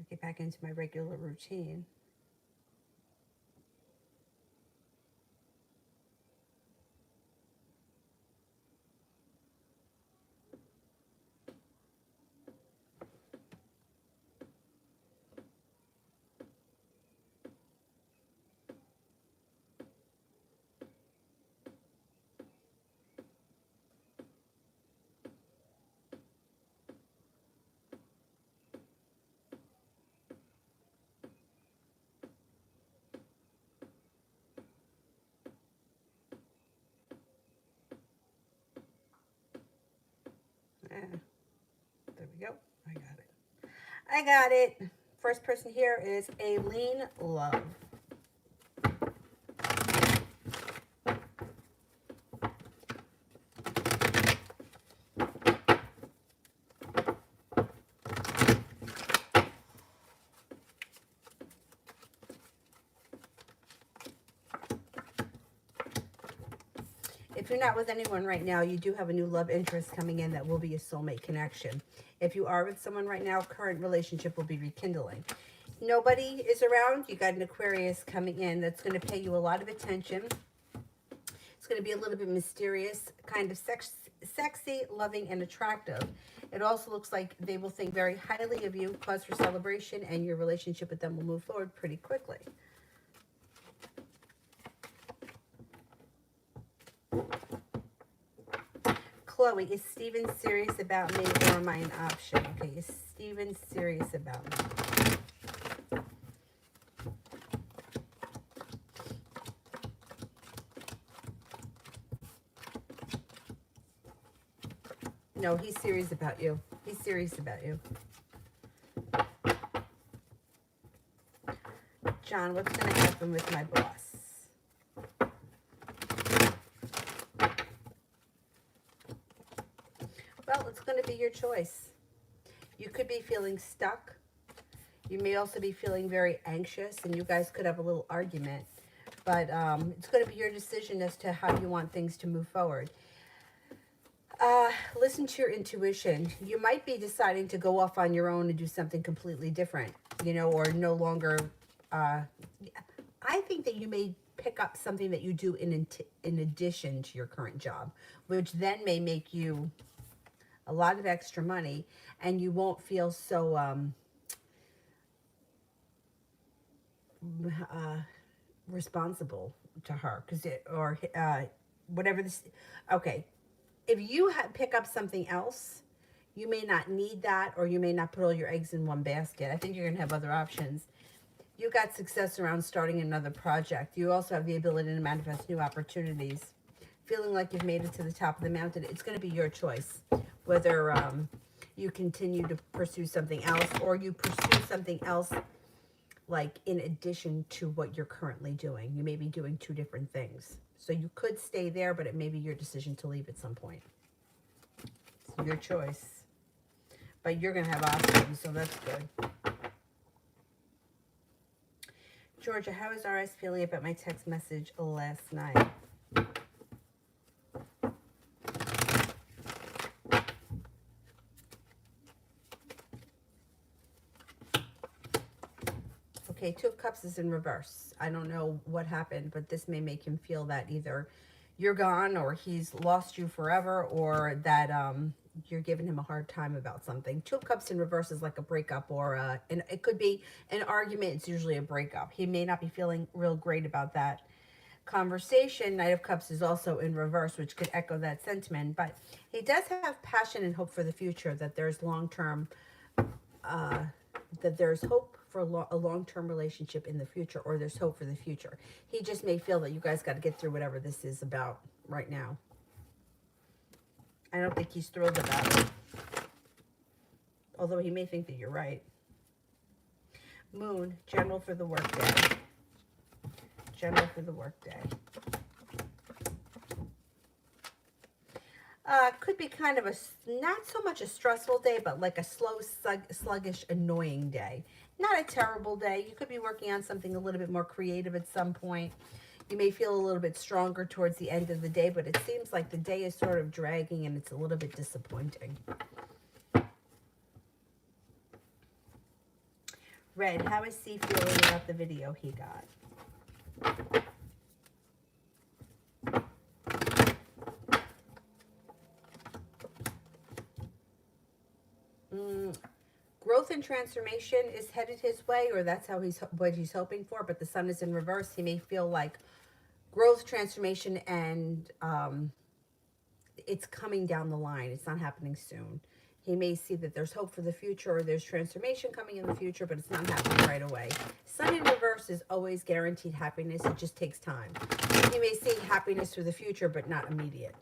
Get back into my regular routine. Yeah, there we go. I got it. I got it. First person here is Aileen Love. If you're not with anyone right now, you do have a new love interest coming in that will be a soulmate connection. If you are with someone right now, current relationship will be rekindling. Nobody is around. You got an Aquarius coming in that's going to pay you a lot of attention. It's going to be a little bit mysterious, kind of sexy, loving, and attractive. It also looks like they will think very highly of you, cause for celebration, and your relationship with them will move forward pretty quickly. Chloe, is Steven serious about me or am I an option? Okay, is Steven serious about me? No, he's serious about you. He's serious about you. John, what's going to happen with my boss? Well, it's going to be your choice. You could be feeling stuck. You may also be feeling very anxious, and you guys could have a little argument. But it's going to be your decision as to how you want things to move forward. Listen to your intuition. You might be deciding to go off on your own and do something completely different, you know, or no longer. I think that you may pick up something that you do in addition to your current job, which then may make you a lot of extra money, and you won't feel so responsible to her because it or whatever this. Okay, if you pick up something else, you may not need that, or you may not put all your eggs in one basket. I think you're gonna have other options. You got success around starting another project. You also have the ability to manifest new opportunities. Feeling like you've made it to the top of the mountain, it's going to be your choice whether you continue to pursue something else or you pursue something else like in addition to what you're currently doing. You may be doing two different things. So you could stay there, but it may be your decision to leave at some point. It's your choice. But you're going to have options, so that's good. Georgia, how is RS feeling about my text message last night? Okay, Two of Cups is in reverse. I don't know what happened, but this may make him feel that either you're gone or he's lost you forever, or that you're giving him a hard time about something. Two of Cups in reverse is like a breakup, or and it could be an argument. It's usually a breakup. He may not be feeling real great about that conversation. Knight of Cups is also in reverse, which could echo that sentiment, but he does have passion and hope for the future, that there's long-term that there's hope for a long-term relationship in the future, or there's hope for the future. He just may feel that you guys got to get through whatever this is about right now. I don't think he's thrilled about it, although he may think that you're right. Moon, general for the workday. General for the workday. Could be kind of not so much a stressful day, but like a slow, sluggish, annoying day. Not a terrible day. You could be working on something a little bit more creative at some point. You may feel a little bit stronger towards the end of the day, but it seems like the day is sort of dragging and it's a little bit disappointing. Red, how is C feeling about the video he got? Growth and transformation is headed his way, or that's how what he's hoping for, but the sun is in reverse. He may feel like growth, transformation, and it's coming down the line. It's not happening soon. He may see that there's hope for the future, or there's transformation coming in the future, but it's not happening right away. Sun in reverse is always guaranteed happiness. It just takes time. He may see happiness for the future, but not immediate.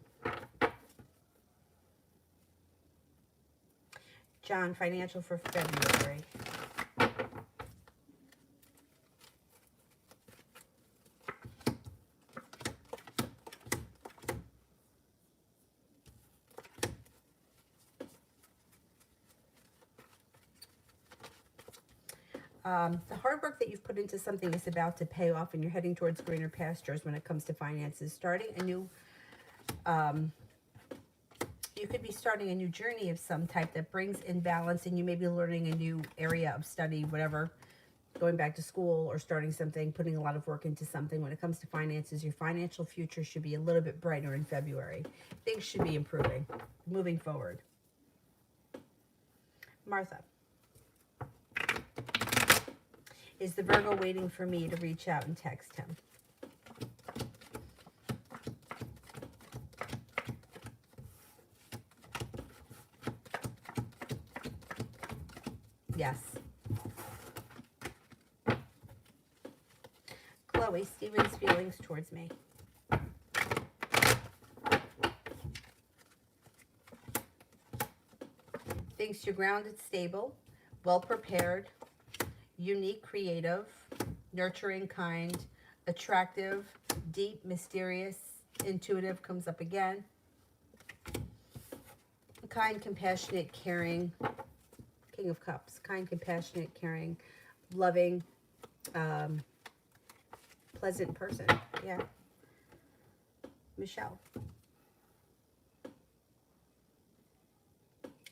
John, financial for February. The hard work that you've put into something is about to pay off, and you're heading towards greener pastures when it comes to finances. Starting a new, you could be starting a new journey of some type that brings in balance, and you may be learning a new area of study, whatever, going back to school or starting something, putting a lot of work into something. When it comes to finances, your financial future should be a little bit brighter in February. Things should be improving, moving forward. Martha. Is the Virgo waiting for me to reach out and text him? Yes. Chloe, Stephen's feelings towards me. Thinks you're grounded, stable, well prepared, unique, creative, nurturing, kind, attractive, deep, mysterious, intuitive comes up again. Kind, compassionate, caring, King of Cups. Kind, compassionate, caring, loving, pleasant person. Yeah. Michelle.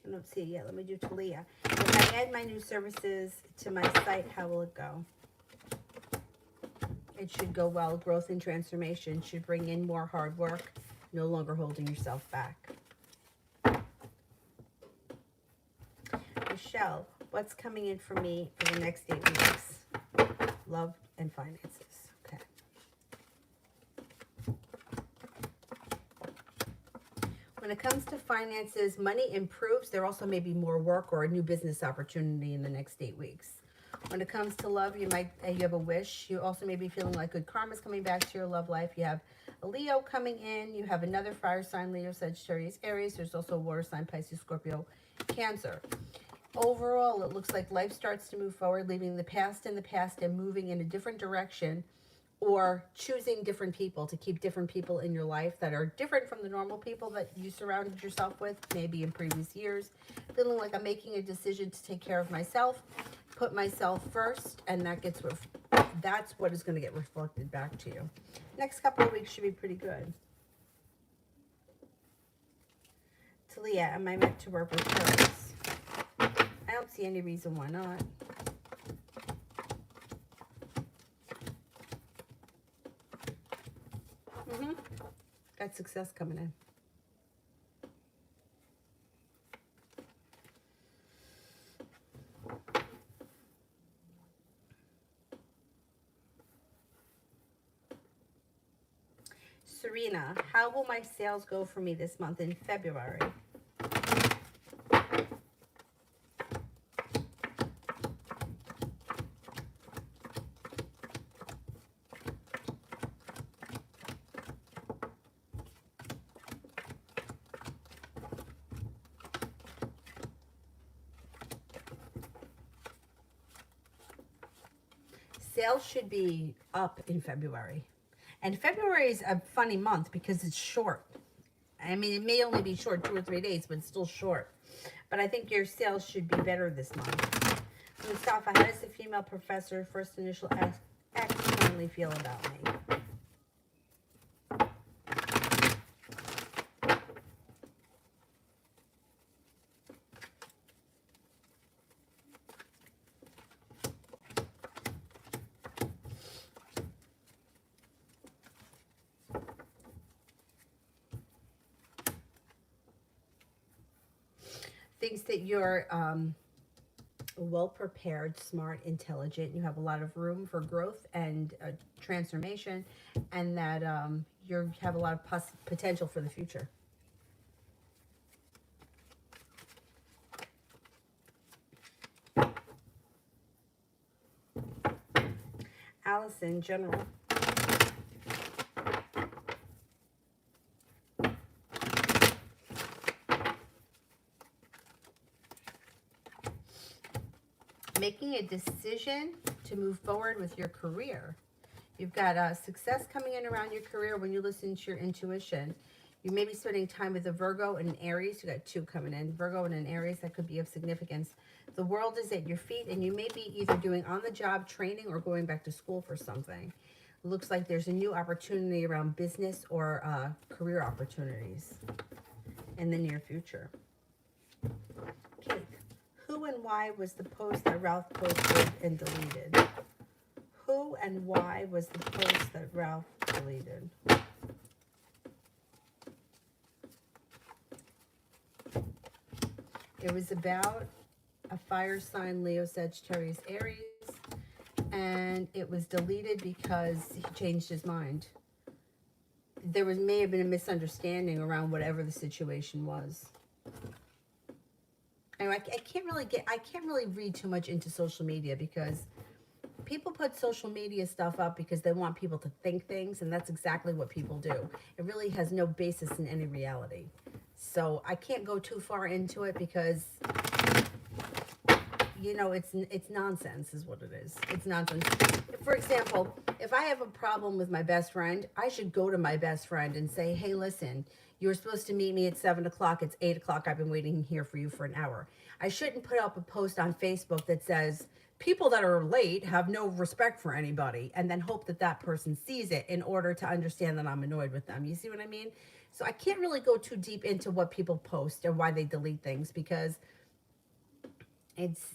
I don't see it yet. Let me do Talia. If I add my new services to my site, how will it go? It should go well. Growth and transformation should bring in more hard work, no longer holding yourself back. Michelle, what's coming in for me for the next 8 weeks? Love and finances. Okay. When it comes to finances, money improves. There also may be more work or a new business opportunity in the next 8 weeks. When it comes to love, you have a wish. You also may be feeling like good karma is coming back to your love life. You have a Leo coming in. You have another fire sign, Leo, Sagittarius, Aries. There's also a water sign, Pisces, Scorpio, Cancer. Overall, it looks like life starts to move forward, leaving the past in the past and moving in a different direction, or choosing different people to keep different people in your life that are different from the normal people that you surrounded yourself with, maybe in previous years. Feeling like I'm making a decision to take care of myself, put myself first, and that's what is going to get reflected back to you. Next couple of weeks should be pretty good. Talia, am I meant to work with Taurus? I don't see any reason why not. Got success coming in. Serena, how will my sales go for me this month in February? Sales should be up in February. And February is a funny month because it's short. I mean, it may only be short 2 or 3 days, but it's still short. But I think your sales should be better this month. Mustafa, how does the female professor first initial X currently feel about me? thinks that you're well prepared, smart, intelligent. You have a lot of room for growth and transformation, and that you have a lot of potential for the future. Allison, general. Making a decision to move forward with your career. You've got success coming in around your career when you listen to your intuition. You may be spending time with a Virgo and an Aries. You got two coming in, Virgo and an Aries. That could be of significance. The world is at your feet, and you may be either doing on-the-job training or going back to school for something. It looks like there's a new opportunity around business or career opportunities in the near future. Keith, who and why was the post that Ralph posted and deleted? Who and why was the post that Ralph deleted? It was about a fire sign, Leo, Sagittarius, Aries, and it was deleted because he changed his mind. There may have been a misunderstanding around whatever the situation was. Anyway, I can't really read too much into social media because people put social media stuff up because they want people to think things, and that's exactly what people do. It really has no basis in any reality. So I can't go too far into it because, you know, it's nonsense is what it is. It's nonsense. For example, if I have a problem with my best friend, I should go to my best friend and say, hey, listen, you were supposed to meet me at 7 o'clock. It's 8 o'clock. I've been waiting here for you for an hour. I shouldn't put up a post on Facebook that says, people that are late have no respect for anybody, and then hope that that person sees it in order to understand that I'm annoyed with them. You see what I mean? So I can't really go too deep into what people post or why they delete things because it's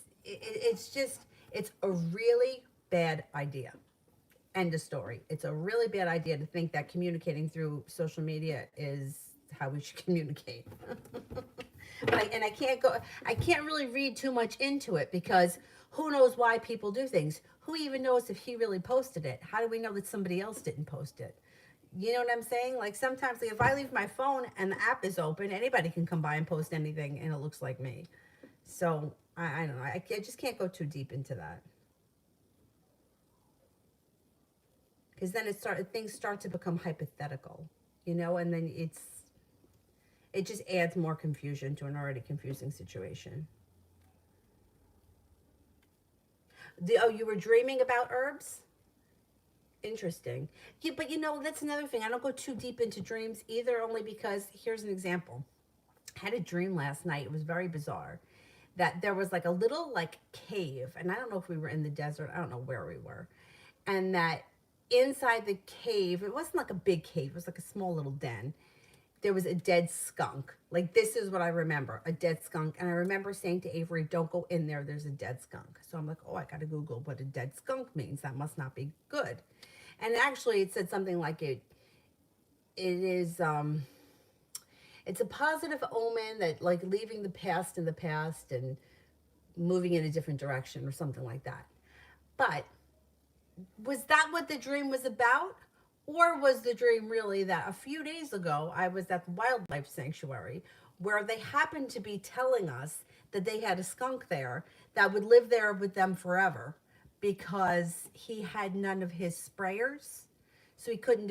a really bad idea. End of story. It's a really bad idea to think that communicating through social media is how we should communicate. But I can't really read too much into it because who knows why people do things? Who even knows if he really posted it? How do we know that somebody else didn't post it? You know what I'm saying? Like sometimes, like if I leave my phone and the app is open, anybody can come by and post anything and it looks like me. So I don't know. I just can't go too deep into that. Because then things start to become hypothetical, you know, and then it just adds more confusion to an already confusing situation. Oh, you were dreaming about herbs? Interesting. Yeah, but you know, that's another thing. I don't go too deep into dreams either, only because here's an example. I had a dream last night. It was very bizarre. That there was like a little like cave, and I don't know if we were in the desert. I don't know where we were. And that inside the cave, it wasn't like a big cave. It was like a small little den. There was a dead skunk. Like this is what I remember, a dead skunk. And I remember saying to Avery, don't go in there. There's a dead skunk. So I'm like, oh, I got to Google what a dead skunk means. That must not be good. And actually it said something like it is, it's a positive omen that like leaving the past in the past and moving in a different direction or something like that. But was that what the dream was about? Or was the dream really that a few days ago I was at the wildlife sanctuary where they happened to be telling us that they had a skunk there that would live there with them forever because he had none of his sprayers, so he couldn't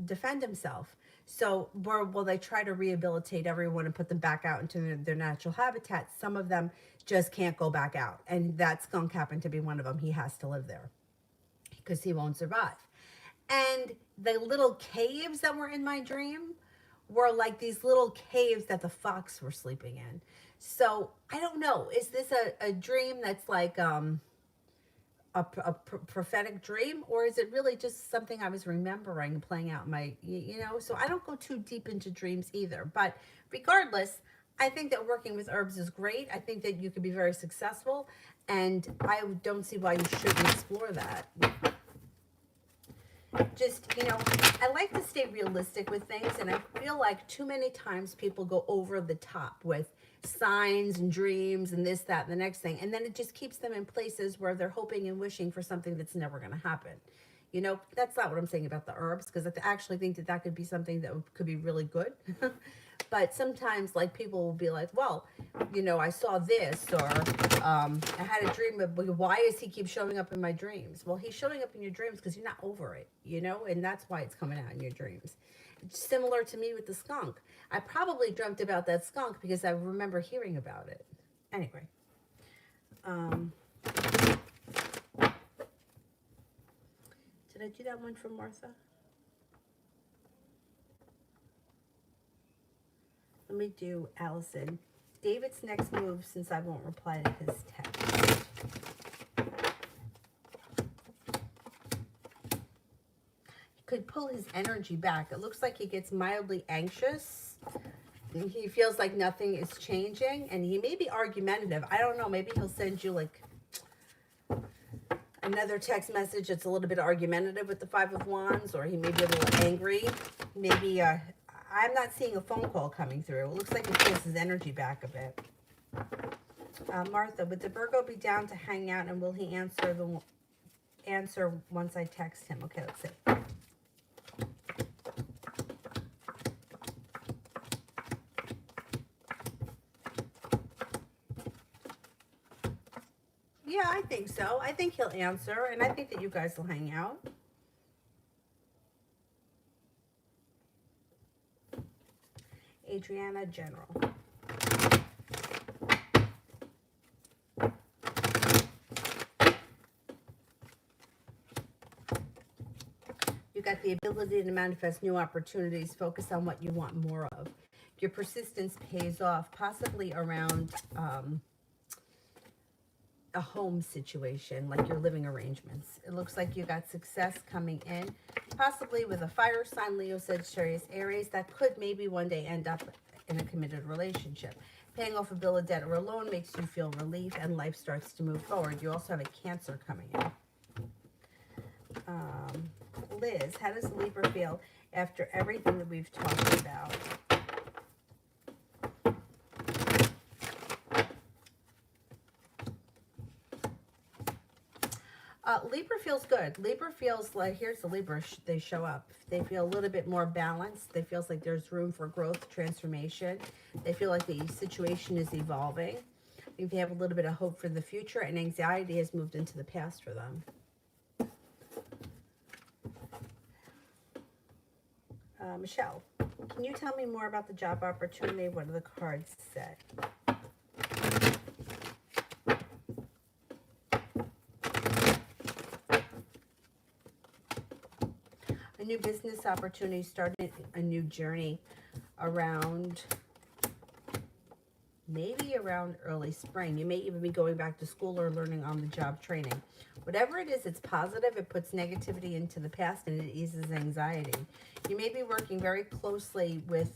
defend himself. So will they try to rehabilitate everyone and put them back out into their natural habitat? Some of them just can't go back out. And that skunk happened to be one of them. He has to live there because he won't survive. And the little caves that were in my dream were like these little caves that the fox were sleeping in. So I don't know. Is this a dream that's like a prophetic dream, or is it really just something I was remembering playing out my, you know? So I don't go too deep into dreams either. But regardless, I think that working with herbs is great. I think that you could be very successful, and I don't see why you shouldn't explore that. Just, you know, I like to stay realistic with things, and I feel like too many times people go over the top with signs and dreams and this, that, and the next thing. And then it just keeps them in places where they're hoping and wishing for something that's never going to happen. You know, that's not what I'm saying about the herbs, because I actually think that that could be something that could be really good. But sometimes, like, people will be like, well, you know, I saw this, or I had a dream of, why does he keep showing up in my dreams? Well, he's showing up in your dreams because you're not over it, you know, and that's why it's coming out in your dreams. It's similar to me with the skunk. I probably dreamt about that skunk because I remember hearing about it. Anyway. Did I do that one for Martha? Let me do Allison. David's next move, since I won't reply to his text. He could pull his energy back. It looks like he gets mildly anxious. He feels like nothing is changing, and he may be argumentative. I don't know. Maybe he'll send you like another text message that's a little bit argumentative with the Five of Wands, or he may be a little angry. Maybe I'm not seeing a phone call coming through. It looks like he pulls his energy back a bit. Martha, would the Virgo be down to hang out, and will he answer once I text him? Okay, let's see. Yeah, I think so. I think he'll answer, and I think that you guys will hang out. Adriana, General. You got the ability to manifest new opportunities. Focus on what you want more of. Your persistence pays off, possibly around a home situation, like your living arrangements. It looks like you got success coming in, possibly with a fire sign, Leo, Sagittarius, Aries, that could maybe one day end up in a committed relationship. Paying off a bill of debt or a loan makes you feel relief, and life starts to move forward. You also have a Cancer coming in. Liz, how does Libra feel after everything that we've talked about? Libra feels good. Libra feels like, here's the Libra, they show up. They feel a little bit more balanced. They feel like there's room for growth, transformation. They feel like the situation is evolving. I think they have a little bit of hope for the future, and anxiety has moved into the past for them. Michelle, can you tell me more about the job opportunity? What do the cards say? A new business opportunity, starting a new journey around, maybe around early spring. You may even be going back to school or learning on the job training. Whatever it is, it's positive. It puts negativity into the past, and it eases anxiety. You may be working very closely with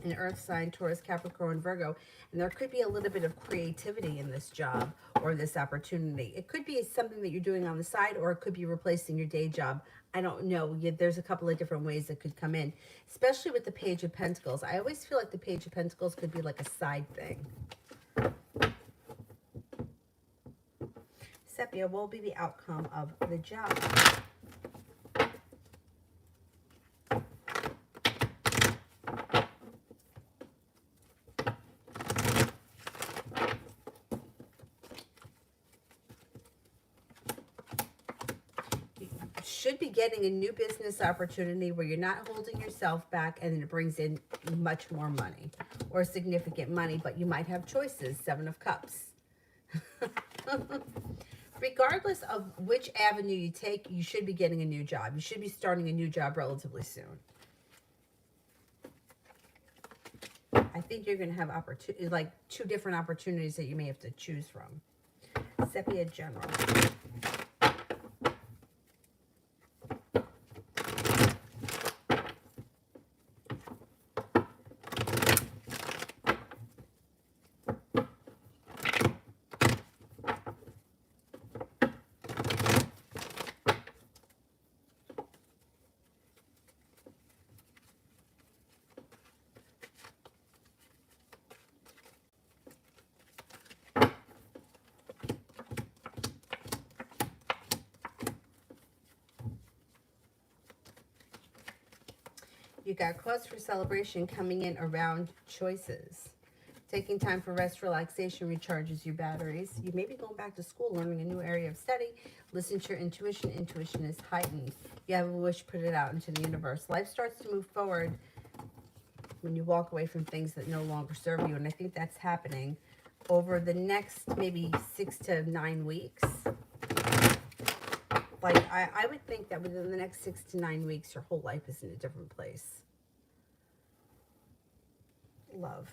an earth sign, Taurus, Capricorn, Virgo, and there could be a little bit of creativity in this job or this opportunity. It could be something that you're doing on the side, or it could be replacing your day job. I don't know. There's a couple of different ways it could come in, especially with the Page of Pentacles. I always feel like the Page of Pentacles could be like a side thing. Sepia, what will be the outcome of the job? Should be getting a new business opportunity where you're not holding yourself back, and it brings in much more money or significant money, but you might have choices. Seven of Cups. Regardless of which avenue you take, you should be getting a new job. You should be starting a new job relatively soon. I think you're going to have like two different opportunities that you may have to choose from. Sepia, General. You got cause for celebration coming in around choices. Taking time for rest, relaxation recharges your batteries. You may be going back to school, learning a new area of study. Listen to your intuition. Intuition is heightened. You have a wish, put it out into the universe. Life starts to move forward when you walk away from things that no longer serve you. And I think that's happening over the next maybe 6 to 9 weeks. Like, I would think that within the next 6 to 9 weeks, your whole life is in a different place. Love.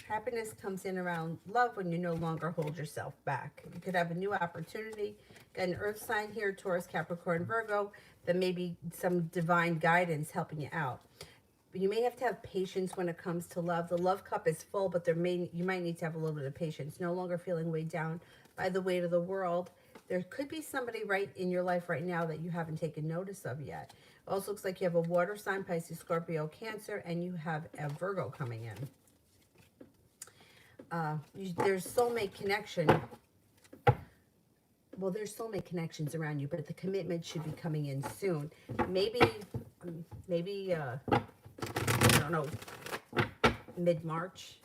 Happiness comes in around love when you no longer hold yourself back. You could have a new opportunity. Got an earth sign here, Taurus, Capricorn, Virgo. That may be some divine guidance helping you out. But you may have to have patience when it comes to love. The love cup is full, but you might need to have a little bit of patience. No longer feeling weighed down by the weight of the world. There could be somebody right in your life right now that you haven't taken notice of yet. It also looks like you have a water sign, Pisces, Scorpio, Cancer, and you have a Virgo coming in. There's soulmate connection. Well, there's soulmate connections around you, but the commitment should be coming in soon. Maybe, I don't know, mid-March,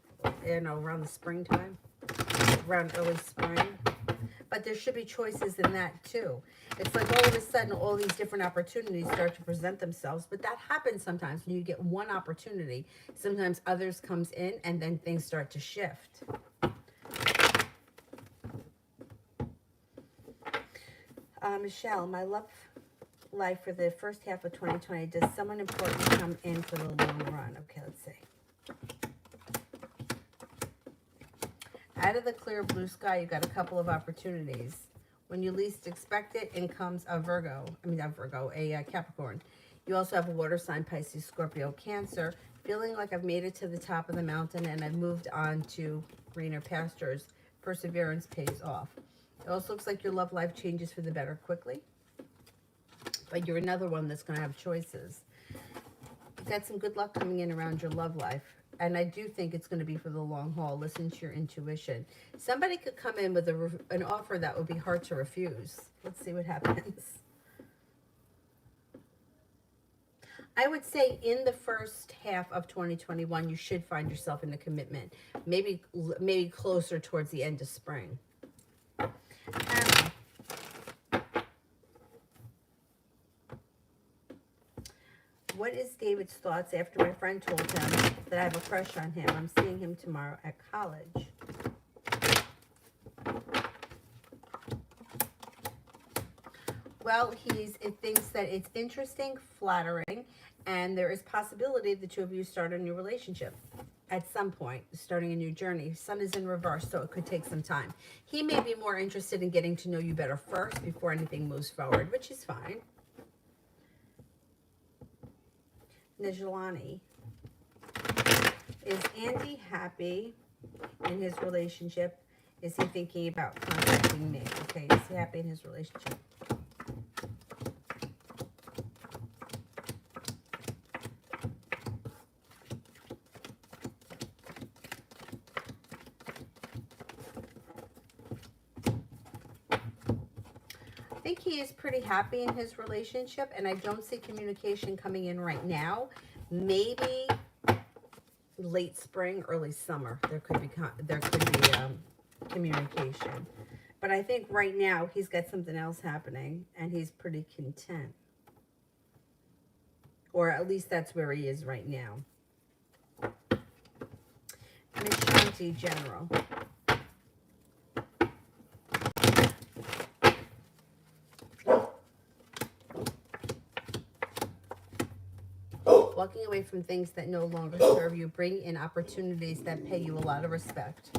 around the springtime, around early spring. But there should be choices in that too. It's like all of a sudden, all these different opportunities start to present themselves. But that happens sometimes when you get one opportunity. Sometimes others comes in and then things start to shift. Michelle, my love life for the first half of 2020. Does someone important come in for the long run? Okay, let's see. Out of the clear blue sky, you got a couple of opportunities. When you least expect it, in comes a Capricorn. You also have a water sign, Pisces, Scorpio, Cancer. Feeling like I've made it to the top of the mountain and I've moved on to greener pastures. Perseverance pays off. It also looks like your love life changes for the better quickly. But you're another one that's going to have choices. You've got some good luck coming in around your love life. And I do think it's going to be for the long haul. Listen to your intuition. Somebody could come in with an offer that would be hard to refuse. Let's see what happens. I would say in the first half of 2021, you should find yourself in a commitment. Maybe closer towards the end of spring. What is David's thoughts after my friend told him that I have a crush on him? I'm seeing him tomorrow at college. Well, it thinks that it's interesting, flattering, and there is possibility the two of you start a new relationship at some point, starting a new journey. Sun is in reverse, so it could take some time. He may be more interested in getting to know you better first before anything moves forward, which is fine. Najlani, is Andy happy in his relationship? Is he thinking about contacting me? Okay, is he happy in his relationship? I think he is pretty happy in his relationship, and I don't see communication coming in right now. Maybe late spring, early summer, there could be communication. But I think right now he's got something else happening, and he's pretty content. Or at least that's where he is right now. Miss Shanti, General. Walking away from things that no longer serve you. Bring in opportunities that pay you a lot of respect.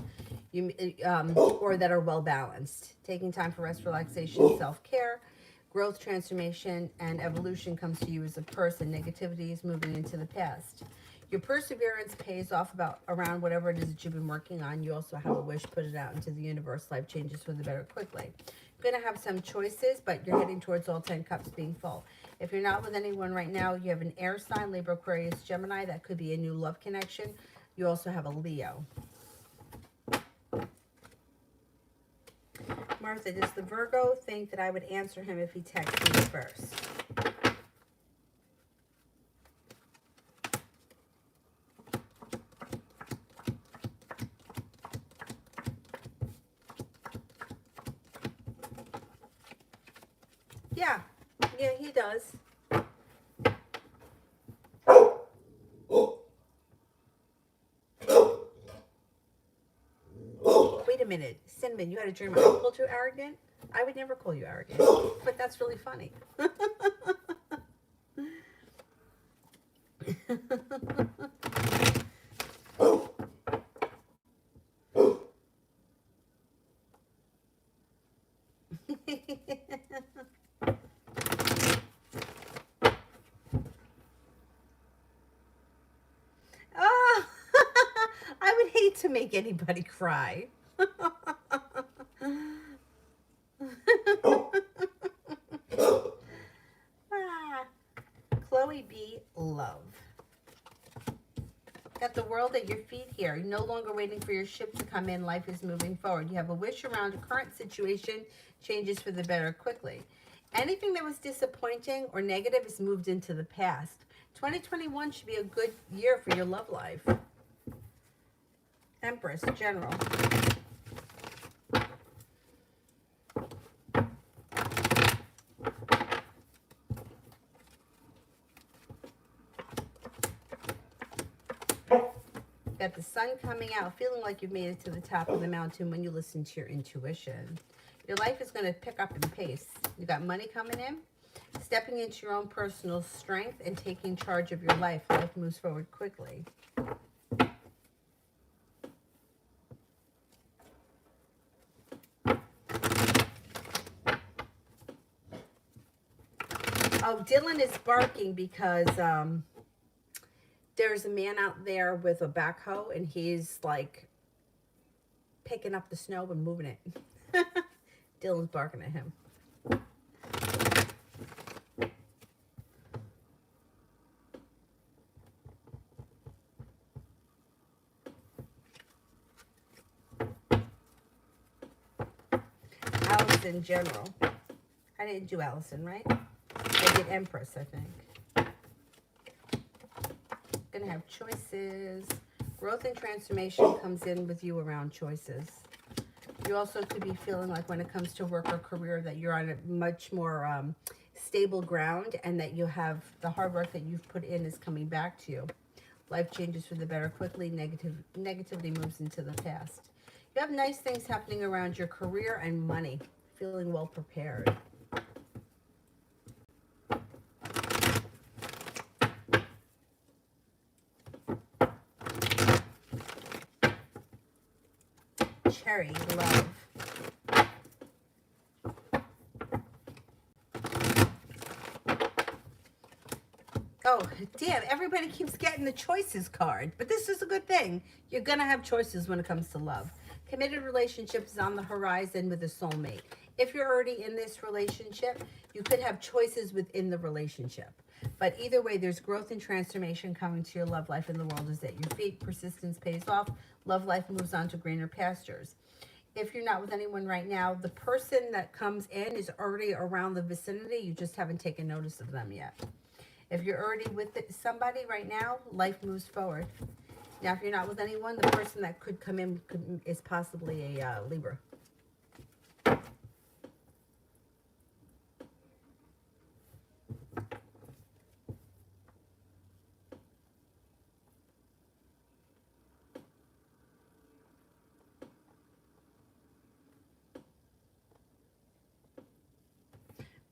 Or that are well balanced. Taking time for rest, relaxation, self-care. Growth, transformation, and evolution comes to you as a person. Negativity is moving into the past. Your perseverance pays off around whatever it is that you've been working on. You also have a wish, put it out into the universe. Life changes for the better quickly. You're going to have some choices, but you're heading towards all 10 cups being full. If you're not with anyone right now, you have an air sign, Libra, Aquarius, Gemini. That could be a new love connection. You also have a Leo. Martha, does the Virgo think that I would answer him if he texted me first? Yeah, he does. Wait a minute, Cinnamon, you had a dream I called you arrogant? I would never call you arrogant, but that's really funny. Oh, I would hate to make anybody cry. Ah, Chloe B. Love. Got the world at your feet here. You're no longer waiting for your ship to come in. Life is moving forward. You have a wish around a current situation. Changes for the better quickly. Anything that was disappointing or negative is moved into the past. 2021 should be a good year for your love life. Empress, General. Got the sun coming out, feeling like you've made it to the top of the mountain when you listen to your intuition. Your life is going to pick up in pace. You got money coming in, stepping into your own personal strength and taking charge of your life. Life moves forward quickly. Oh, Dylan is barking because there's a man out there with a backhoe and he's like picking up the snow and moving it. Dylan's barking at him. Allison, General. I didn't do Allison, right? I did Empress, I think. Gonna have choices. Growth and transformation comes in with you around choices. You also could be feeling like when it comes to work or career that you're on a much more stable ground and that you have the hard work that you've put in is coming back to you. Life changes for the better quickly. Negativity moves into the past. You have nice things happening around your career and money. Feeling well prepared. Cherry, love. Oh, damn, everybody keeps getting the choices card. But this is a good thing. You're going to have choices when it comes to love. Committed relationships is on the horizon with a soulmate. If you're already in this relationship, you could have choices within the relationship. But either way, there's growth and transformation coming to your love life, and the world is at your feet. Persistence pays off. Love life moves on to greener pastures. If you're not with anyone right now, the person that comes in is already around the vicinity. You just haven't taken notice of them yet. If you're already with somebody right now, life moves forward. Now, if you're not with anyone, the person that could come in is possibly a Libra.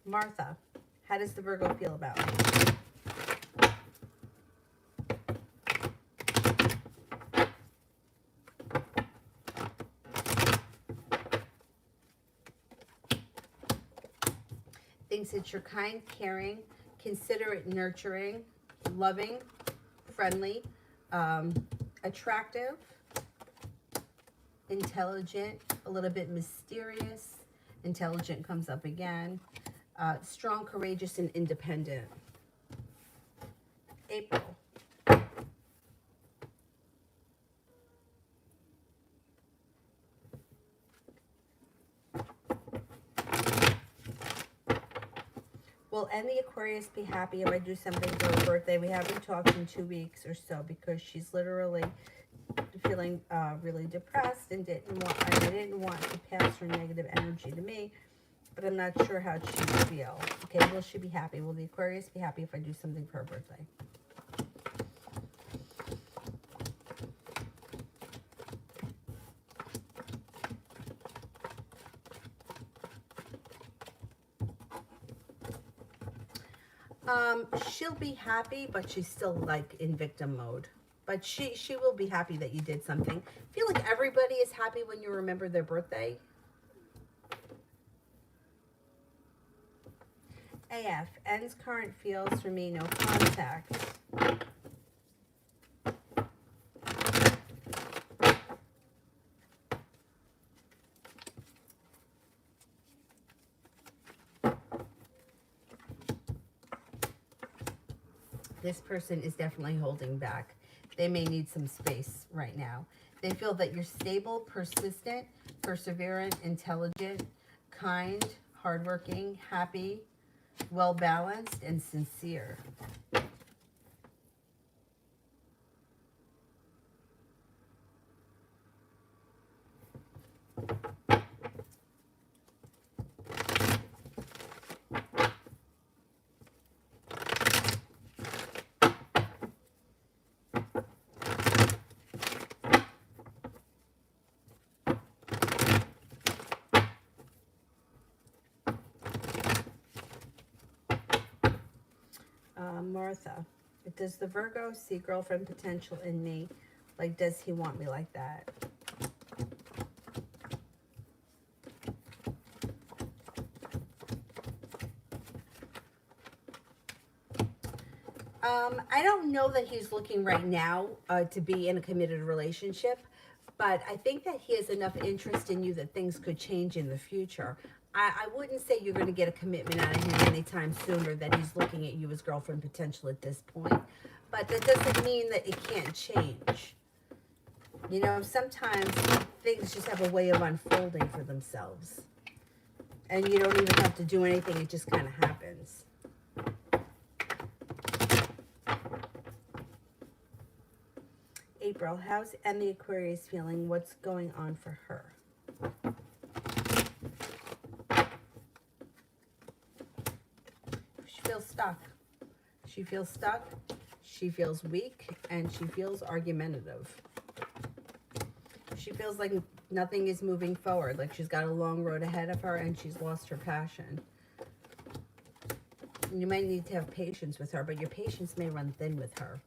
Martha, how does the Virgo feel about it? Thinks that you're kind, caring, considerate, nurturing, loving, friendly, Attractive, intelligent, a little bit mysterious. Intelligent comes up again. Strong, courageous, and independent. April. Will any Aquarius be happy if I do something for her birthday? We haven't talked in 2 weeks or so because she's literally feeling really depressed and I didn't want to pass her negative energy to me, but I'm not sure how she would feel. Okay, will she be happy? Will the Aquarius be happy if I do something for her birthday? She'll be happy, but she's still like in victim mode. But she will be happy that you did something. I feel like everybody is happy when you remember their birthday. AF, ends current feels for me, no contact. This person is definitely holding back. They may need some space right now. They feel that you're stable, persistent, perseverant, intelligent, kind, hardworking, happy, well-balanced, and sincere. Martha, does the Virgo see girlfriend potential in me? Like, does he want me like that? I don't know that he's looking right now to be in a committed relationship, but I think that he has enough interest in you that things could change in the future. I wouldn't say you're going to get a commitment out of him anytime sooner, that he's looking at you as girlfriend potential at this point. But that doesn't mean that it can't change. You know, sometimes things just have a way of unfolding for themselves. And you don't even have to do anything, it just kind of happens. April, how's the Aquarius feeling? What's going on for her? She feels stuck. She feels stuck. She feels weak, and she feels argumentative. She feels like nothing is moving forward, like she's got a long road ahead of her and she's lost her passion. And you might need to have patience with her, but your patience may run thin with her.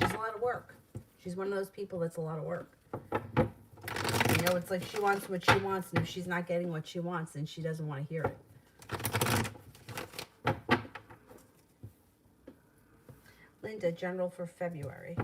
She's a lot of work. She's one of those people that's a lot of work. You know, it's like she wants what she wants, and if she's not getting what she wants, then she doesn't want to hear it. Linda, general for February.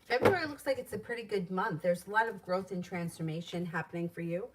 February looks like it's a pretty good month. There's a lot of growth and transformation happening for you.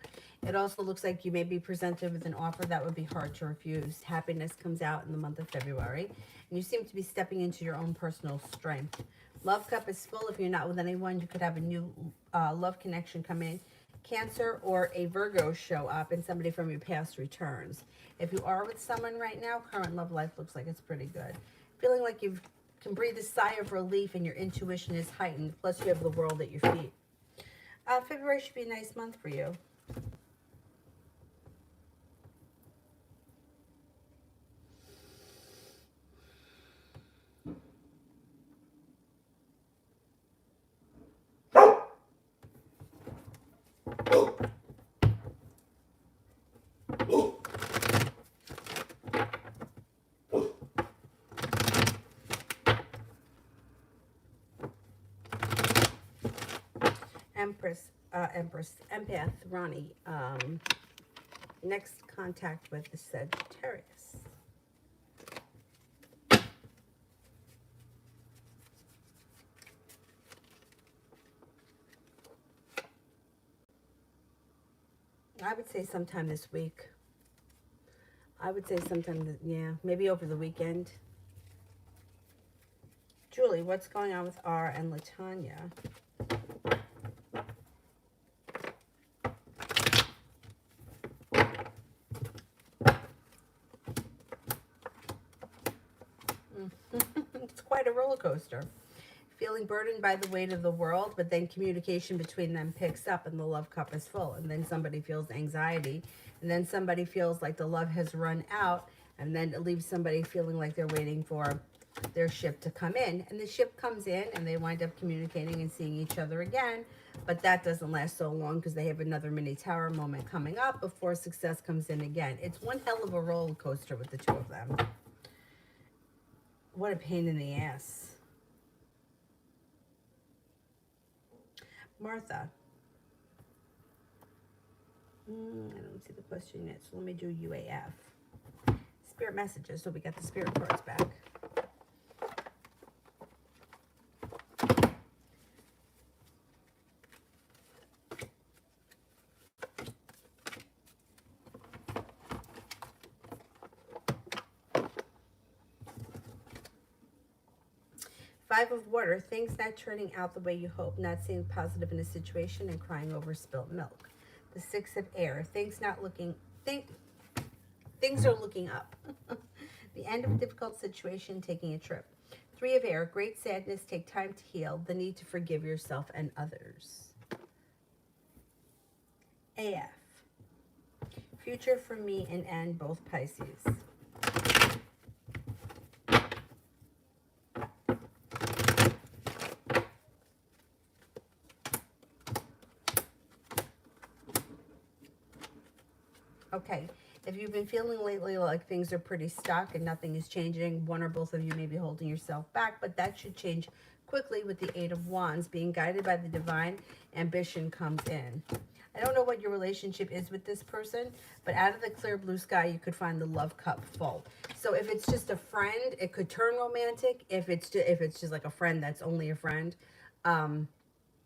It also looks like you may be presented with an offer that would be hard to refuse. Happiness comes out in the month of February, and you seem to be stepping into your own personal strength. Love cup is full. If you're not with anyone, you could have a new love connection come in. Cancer or a Virgo show up, and somebody from your past returns. If you are with someone right now, current love life looks like it's pretty good. Feeling like you can breathe a sigh of relief and your intuition is heightened, plus you have the world at your feet. February should be a nice month for you. Empath, Ronnie. Next contact with the Sagittarius. I would say sometime this week. I would say sometime, yeah, maybe over the weekend. Julie, what's going on with R and Latanya? It's quite a roller coaster. Feeling burdened by the weight of the world, but then communication between them picks up and the love cup is full. And then somebody feels anxiety, and then somebody feels like the love has run out, and then it leaves somebody feeling like they're waiting for their ship to come in. And the ship comes in, and they wind up communicating and seeing each other again. But that doesn't last so long because they have another mini tower moment coming up before success comes in again. It's one hell of a roller coaster with the two of them. What a pain in the ass. Martha. I don't see the question yet, so let me do UAF. Spirit messages, so we got the spirit cards back. Five of Water, things not turning out the way you hope, not seeing positive in a situation and crying over spilt milk. The Six of Air, things are looking up. The end of a difficult situation, taking a trip. Three of Air, great sadness, take time to heal, the need to forgive yourself and others. AF, future for me and end, both Pisces. Okay, if you've been feeling lately like things are pretty stuck and nothing is changing, one or both of you may be holding yourself back, but that should change quickly with the Eight of Wands. Being guided by the divine, ambition comes in. I don't know what your relationship is with this person, but out of the clear blue sky, you could find the love cup full. So if it's just a friend, it could turn romantic. If it's just like a friend that's only a friend,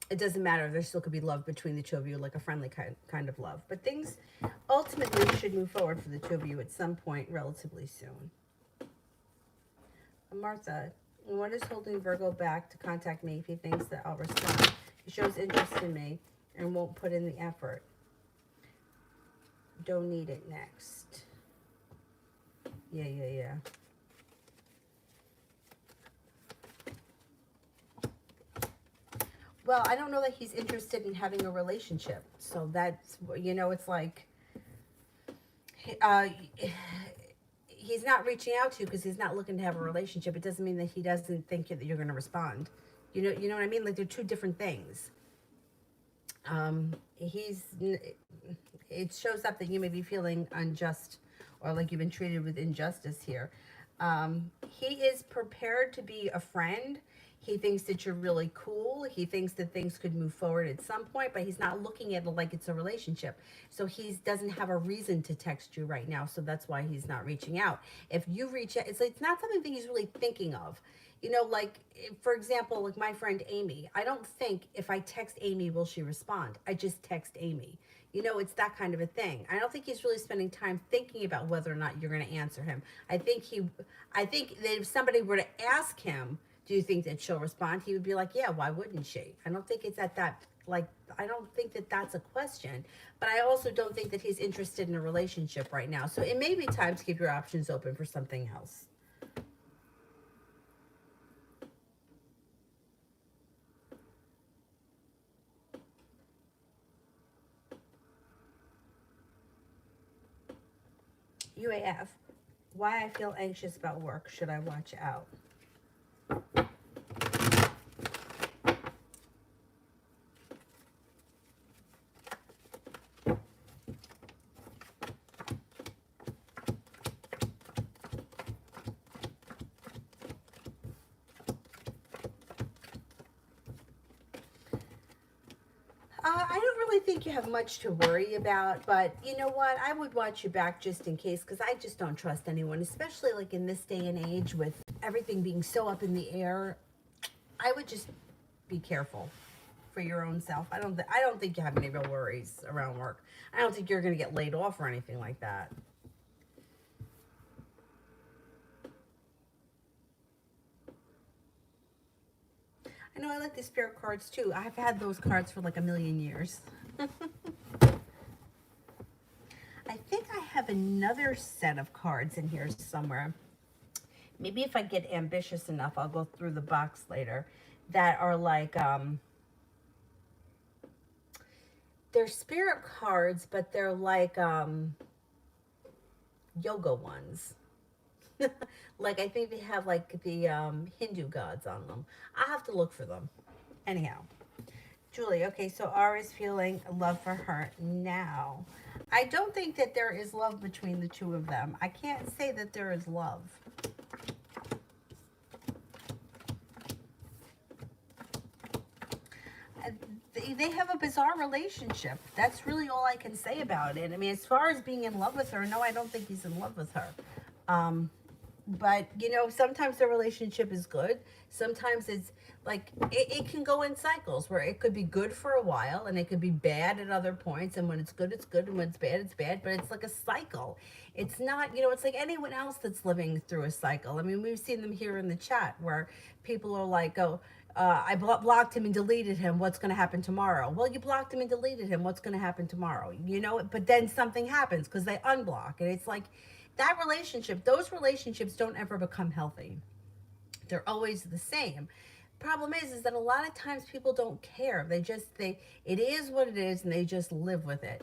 it doesn't matter. There still could be love between the two of you, like a friendly kind of love. But things ultimately should move forward for the two of you at some point relatively soon. Martha, what is holding Virgo back to contact me if he thinks that I'll respond? He shows interest in me and won't put in the effort. Don't need it next. Yeah. Well, I don't know that he's interested in having a relationship. So that's, it's like, he's not reaching out to you because he's not looking to have a relationship. It doesn't mean that he doesn't think that you're going to respond. You know what I mean? Like, they're two different things. It shows up that you may be feeling unjust or like you've been treated with injustice here. He is prepared to be a friend. He thinks that you're really cool. He thinks that things could move forward at some point, but he's not looking at it like it's a relationship. So he doesn't have a reason to text you right now. So that's why he's not reaching out. If you reach out, it's not something that he's really thinking of. Like, for example, like my friend Amy, I don't think if I text Amy, will she respond? I just text Amy. It's that kind of a thing. I don't think he's really spending time thinking about whether or not you're going to answer him. I think that if somebody were to ask him, do you think that she'll respond? He would be like, yeah, why wouldn't she? I don't think it's at that, I don't think that that's a question, but I also don't think that he's interested in a relationship right now. So it may be time to keep your options open for something else. UAF, why I feel anxious about work. Should I watch out? I don't really think you have much to worry about, but you know what? I would watch your back just in case because I just don't trust anyone, especially like in this day and age with everything being so up in the air. I would just be careful for your own self. I don't think you have any real worries around work. I don't think you're going to get laid off or anything like that. I know I like the spirit cards too. I've had those cards for like a million years. I think I have another set of cards in here somewhere. Maybe if I get ambitious enough, I'll go through the box later that are like they're spirit cards, but they're like yoga ones. Like I think they have like the Hindu gods on them. I have to look for them. Anyhow, Julie, okay, so R is feeling love for her now. I don't think that there is love between the two of them. I can't say that there is love. They have a bizarre relationship. That's really all I can say about it. I mean, as far as being in love with her, no, I don't think he's in love with her. Um, but you know, sometimes the relationship is good. Sometimes it's like it can go in cycles where it could be good for a while and it could be bad at other points, and when it's good, and when it's bad, but it's like a cycle. It's not, you know, it's like anyone else that's living through a cycle. I mean, we've seen them here in the chat where people are like, oh, I blocked him and deleted him. What's going to happen tomorrow? Well, you blocked him and deleted him. What's going to happen tomorrow? You know, but then something happens because they unblock. And it's like that relationship, those relationships don't ever become healthy. They're always the same. Problem is that a lot of times people don't care. It is what it is and they just live with it.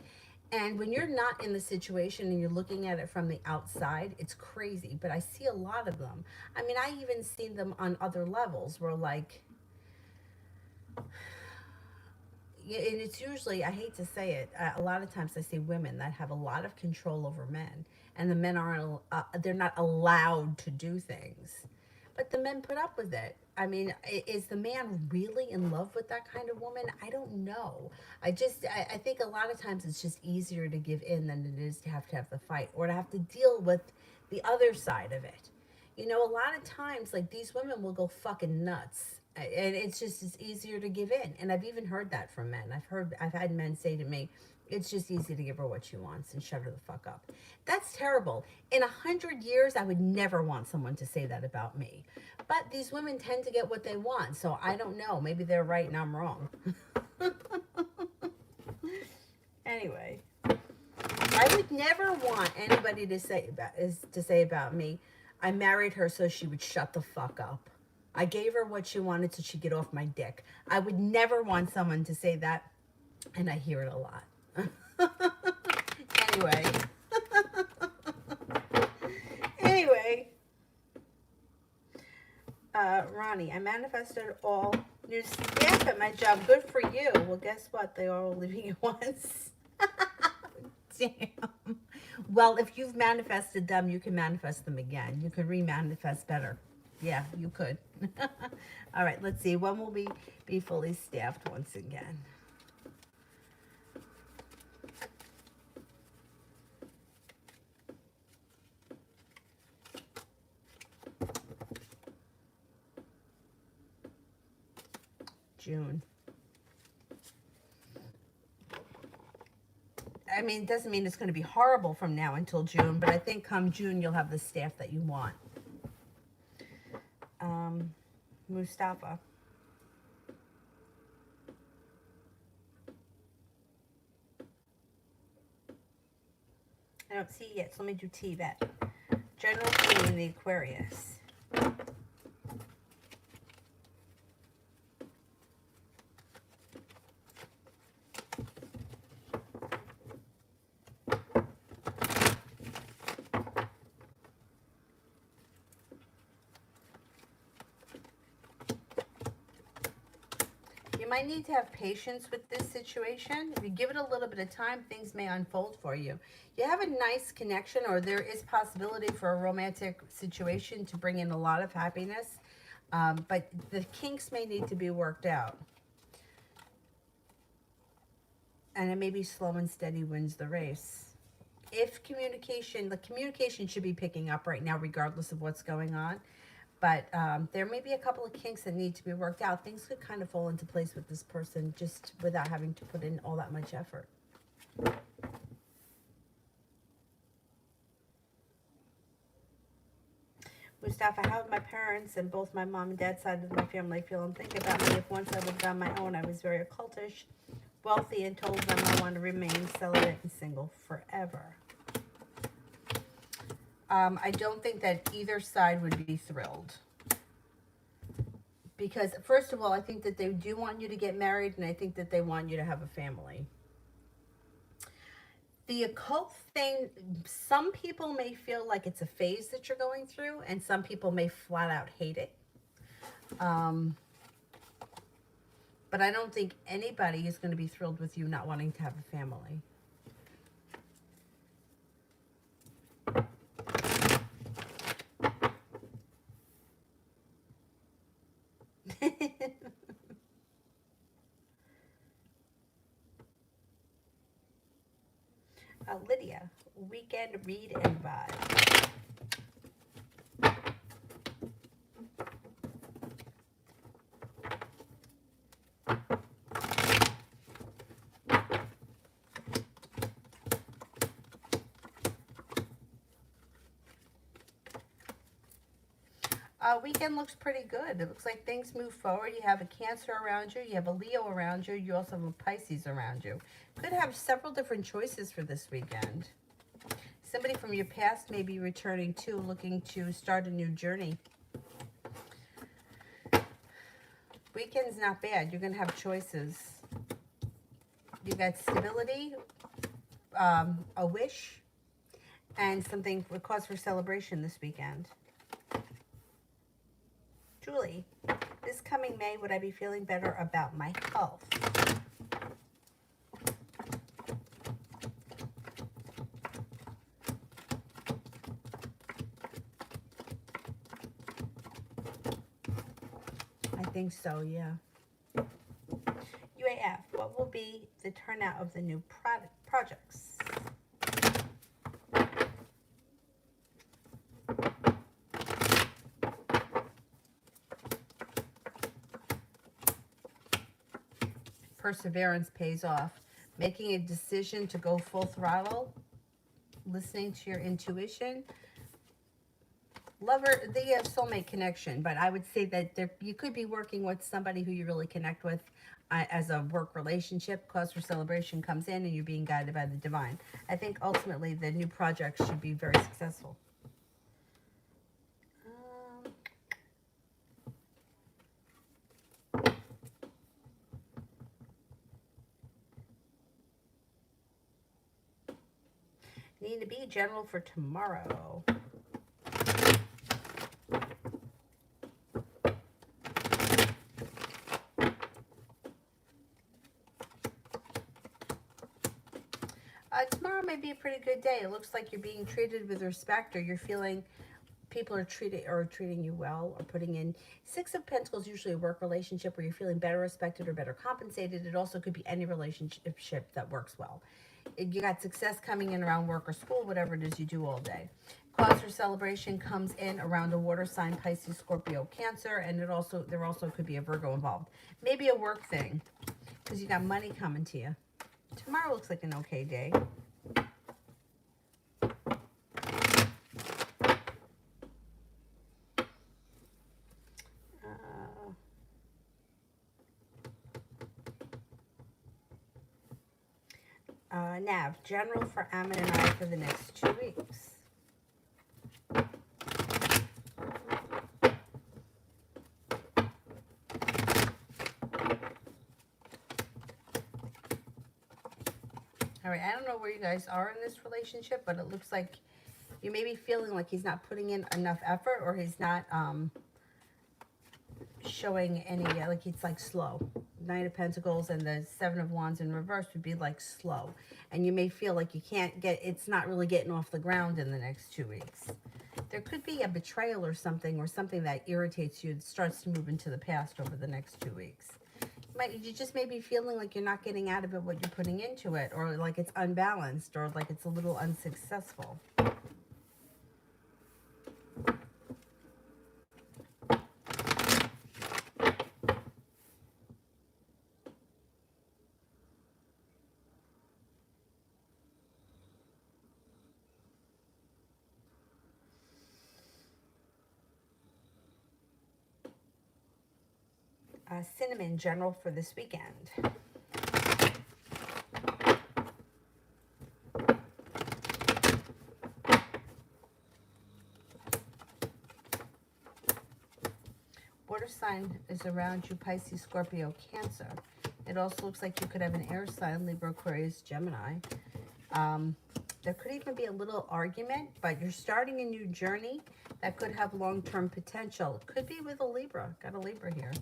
And when you're not in the situation and you're looking at it from the outside, it's crazy. But I see a lot of them. I mean, I even seen them on other levels where like, yeah, and it's usually, I hate to say it, a lot of times I see women that have a lot of control over men, and the men aren't, they're not allowed to do things. But the men put up with it. I mean, is the man really in love with that kind of woman? I don't know. I think a lot of times it's just easier to give in than it is to have the fight or to have to deal with the other side of it. You know, a lot of times, like these women will go fucking nuts, and it's easier to give in. And I've even heard that from men. I've had men say to me, "It's just easy to give her what she wants and shut her the fuck up." That's terrible. In 100 years, I would never want someone to say that about me. But these women tend to get what they want, so I don't know. Maybe they're right and I'm wrong. Anyway, I would never want anybody to say about me, I married her so she would shut the fuck up. I gave her what she wanted so she'd get off my dick. I would never want someone to say that, and I hear it a lot. Anyway, anyway, Ronnie, I manifested all new staff at my job. Good for you. Well, guess what? They are all leaving at once. Damn. Well, if you've manifested them, you can manifest them again. You can re-manifest better. Yeah, you could. All right, let's see. When will we be fully staffed once again? June. I mean, it doesn't mean it's going to be horrible from now until June, but I think come June, you'll have the staff that you want. Mustafa. I don't see it yet, so let me do T-Bet. General T in the Aquarius. You might need to have patience with this situation. If you give it a little bit of time, things may unfold for you. You have a nice connection, or there is possibility for a romantic situation to bring in a lot of happiness, but the kinks may need to be worked out. And it may be slow and steady wins the race. If the communication should be picking up right now, regardless of what's going on. But there may be a couple of kinks that need to be worked out. Things could kind of fall into place with this person just without having to put in all that much effort. Mustafa, how my parents and both my mom and dad side of my family feel and think about me if once I lived on my own I was very occultish, wealthy, and told them I want to remain celibate and single forever. I don't think that either side would be thrilled. Because, first of all, I think that they do want you to get married, and I think that they want you to have a family. The occult thing, some people may feel like it's a phase that you're going through, and some people may flat out hate it. But I don't think anybody is going to be thrilled with you not wanting to have a family. Lydia, weekend read and vibe. Weekend looks pretty good. It looks like things move forward. You have a Cancer around you. You have a Leo around you. You also have a Pisces around you. Could have several different choices for this weekend. Somebody from your past may be returning too, looking to start a new journey. Weekend's not bad. You're going to have choices. You got stability, a wish, and something for cause for celebration this weekend. Julie, this coming May, would I be feeling better about my health? I think so, yeah. UAF, what will be the turnout of the new projects? Perseverance pays off. Making a decision to go full throttle, listening to your intuition. Lover, they have soulmate connection, but I would say that you could be working with somebody who you really connect with as a work relationship. Cause for celebration comes in and you're being guided by the divine. I think ultimately the new project should be very successful. Need to be general for tomorrow. Tomorrow may be a pretty good day. It looks like you're being treated with respect, or you're feeling people are treating you well, or putting in. Six of Pentacles, usually a work relationship where you're feeling better respected or better compensated. It also could be any relationship that works well. You got success coming in around work or school, whatever it is you do all day. Cause for celebration comes in around a water sign, Pisces, Scorpio, Cancer, and there also could be a Virgo involved. Maybe a work thing, because you got money coming to you. Tomorrow looks like an okay day. Nav, general for Ammon and I for the next 2 weeks. All right, I don't know where you guys are in this relationship, but it looks like you may be feeling like he's not putting in enough effort, or he's not showing any, like it's like slow. Nine of Pentacles and the Seven of Wands in reverse would be like slow. And you may feel like you can't get, it's not really getting off the ground in the next 2 weeks. There could be a betrayal or something that irritates you. It starts to move into the past over the next 2 weeks. You just may be feeling like you're not getting out of it what you're putting into it, or like it's unbalanced, or like it's a little unsuccessful. Cinnamon general for this weekend. Water sign is around you, Pisces, Scorpio, Cancer. It also looks like you could have an air sign, Libra, Aquarius, Gemini. There could even be a little argument, but you're starting a new journey that could have long-term potential. It could be with a Libra. Got a Libra here.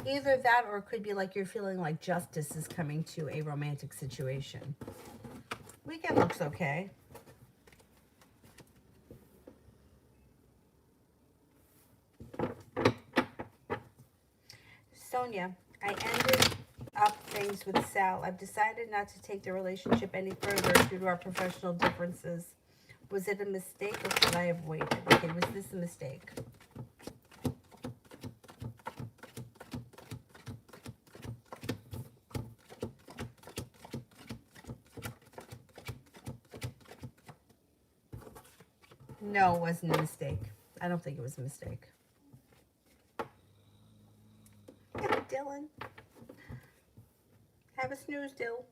Either that, or it could be like you're feeling like justice is coming to a romantic situation. Weekend looks okay. Sonia, I ended up things with Sal. I've decided not to take the relationship any further due to our professional differences. Was it a mistake, or should I have waited? Okay, was this a mistake? No, it wasn't a mistake. I don't think it was a mistake. Dylan. Have a snooze, Dill.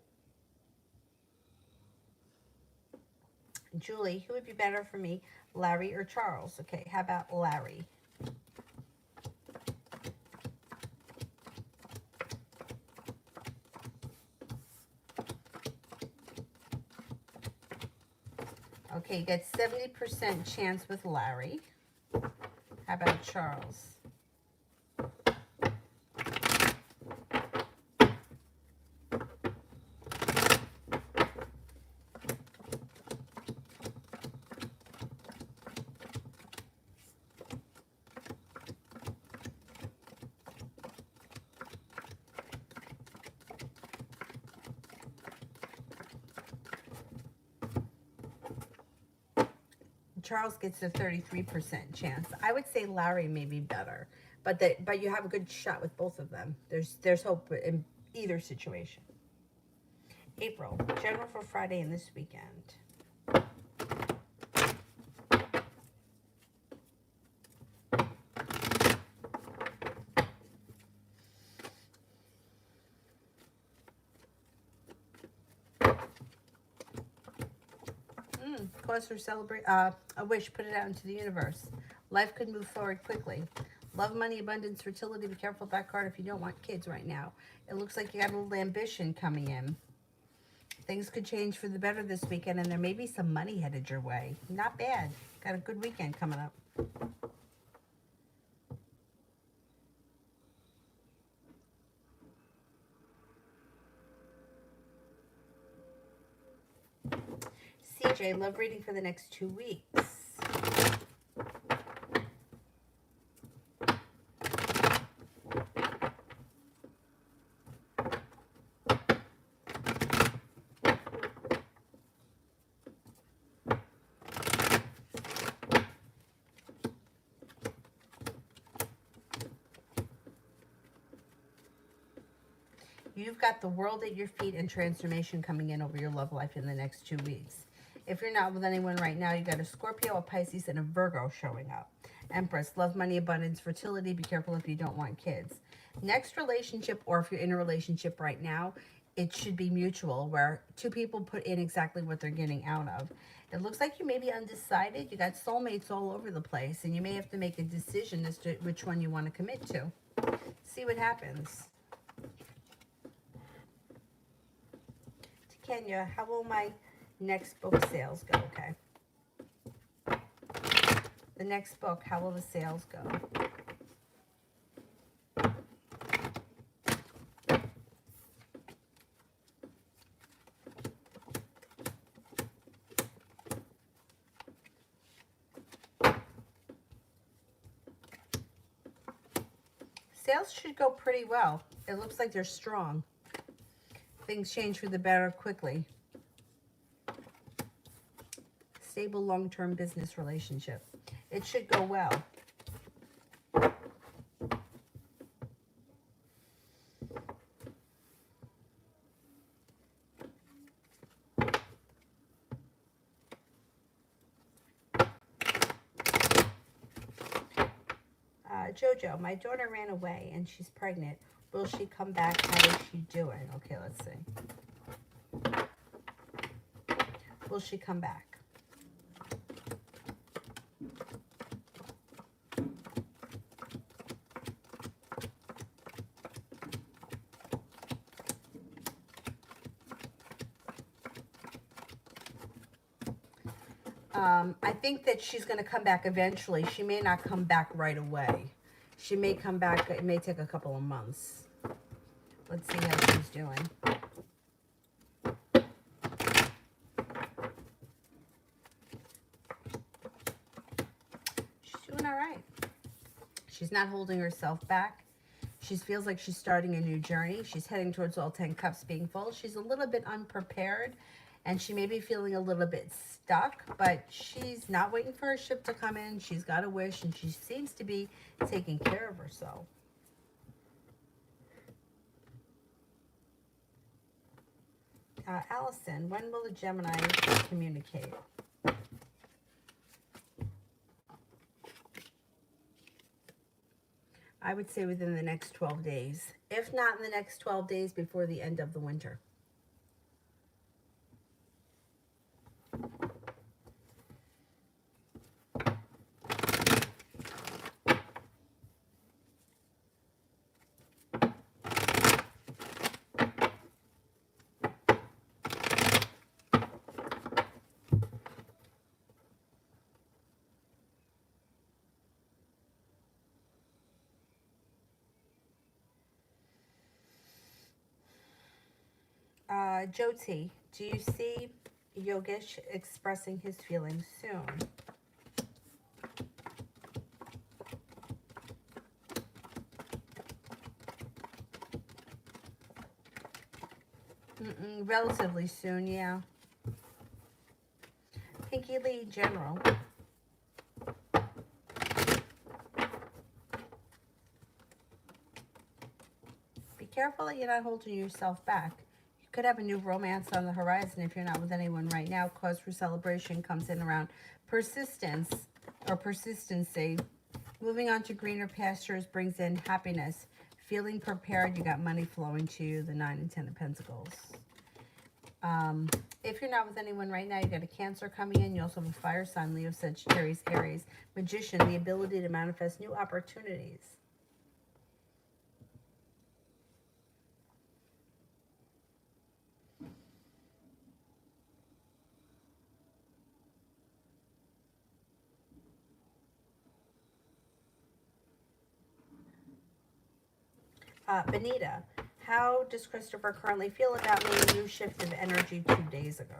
Julie, who would be better for me, Larry or Charles? Okay, how about Larry? Okay, you get 70% chance with Larry. How about Charles? Charles gets a 33% chance. I would say Larry may be better, but you have a good shot with both of them. There's hope in either situation. April, general for Friday and this weekend. Cause for a wish, put it out into the universe. Life could move forward quickly. Love, money, abundance, fertility. Be careful with that card if you don't want kids right now. It looks like you got a little ambition coming in. Things could change for the better this weekend, and there may be some money headed your way. Not bad. Got a good weekend coming up. CJ, love reading for the next 2 weeks. You've got the world at your feet and transformation coming in over your love life in the next 2 weeks. If you're not with anyone right now, you got a Scorpio, a Pisces, and a Virgo showing up. Empress, love, money, abundance, fertility. Be careful if you don't want kids. Next relationship, or if you're in a relationship right now, it should be mutual, where two people put in exactly what they're getting out of. It looks like you may be undecided. You got soulmates all over the place, and you may have to make a decision as to which one you want to commit to. See what happens. To Kenya, how will my next book sales go? Okay. The next book, how will the sales go? Sales should go pretty well. It looks like they're strong. Things change for the better quickly. Stable long-term business relationship. It should go well. Jojo, my daughter ran away and she's pregnant. Will she come back? How is she doing? Okay, let's see. Will she come back? I think that she's going to come back eventually. She may not come back right away. She may come back. It may take a couple of months. Let's see how she's doing. She's doing all right. She's not holding herself back. She feels like she's starting a new journey. She's heading towards all 10 cups being full. She's a little bit unprepared, and she may be feeling a little bit stuck, but she's not waiting for her ship to come in. She's got a wish, and she seems to be taking care of herself. Allison, when will the Gemini communicate? I would say within the next 12 days. If not in the next 12 days, before the end of the winter. Jyoti, do you see Yogesh expressing his feelings soon? Relatively soon, yeah. Pinky Lee, general. Be careful that you're not holding yourself back. Could have a new romance on the horizon if you're not with anyone right now. Cause for celebration comes in around persistence or persistency. Moving on to greener pastures brings in happiness. Feeling prepared, you got money flowing to you, the 9 and 10 of Pentacles. If you're not with anyone right now, you got a Cancer coming in. You also have a fire sign, Leo, Sagittarius, Aries. Magician, the ability to manifest new opportunities. Benita, how does Christopher currently feel about me? A new shift of energy 2 days ago.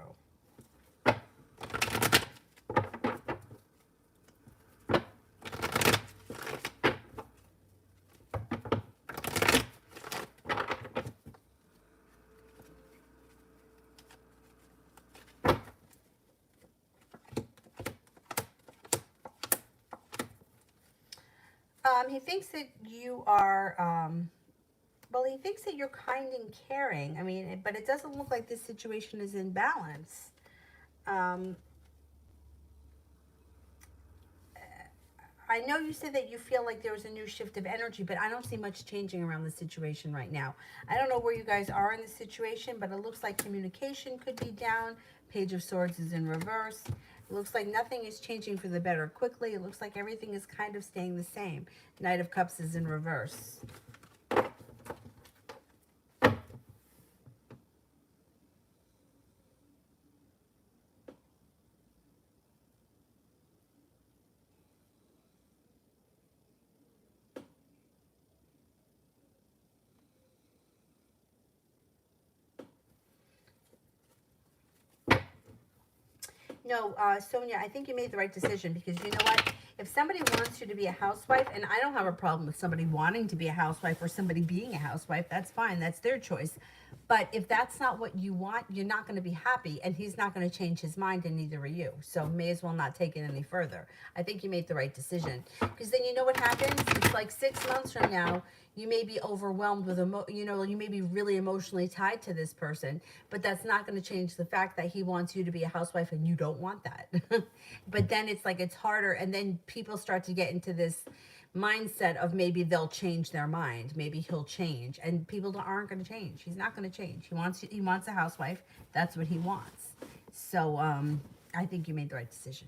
He thinks that you are, well, he thinks that you're kind and caring. I mean, but it doesn't look like this situation is in balance. I know you said that you feel like there was a new shift of energy, but I don't see much changing around the situation right now. I don't know where you guys are in the situation, but it looks like communication could be down. Page of Swords is in reverse. It looks like nothing is changing for the better quickly. It looks like everything is kind of staying the same. Knight of Cups is in reverse. No, Sonia, I think you made the right decision because you know what? If somebody wants you to be a housewife, and I don't have a problem with somebody wanting to be a housewife or somebody being a housewife, that's fine. That's their choice. But if that's not what you want, you're not going to be happy, and he's not going to change his mind, and neither are you. So may as well not take it any further. I think you made the right decision because then you know what happens. It's like 6 months from now, you may be overwhelmed with you may be really emotionally tied to this person, but that's not going to change the fact that he wants you to be a housewife and you don't want that. But then it's like it's harder, and then people start to get into this mindset of maybe they'll change their mind, maybe he'll change, and people aren't going to change. He's not going to change. He wants a housewife. That's what he wants. So I think you made the right decision.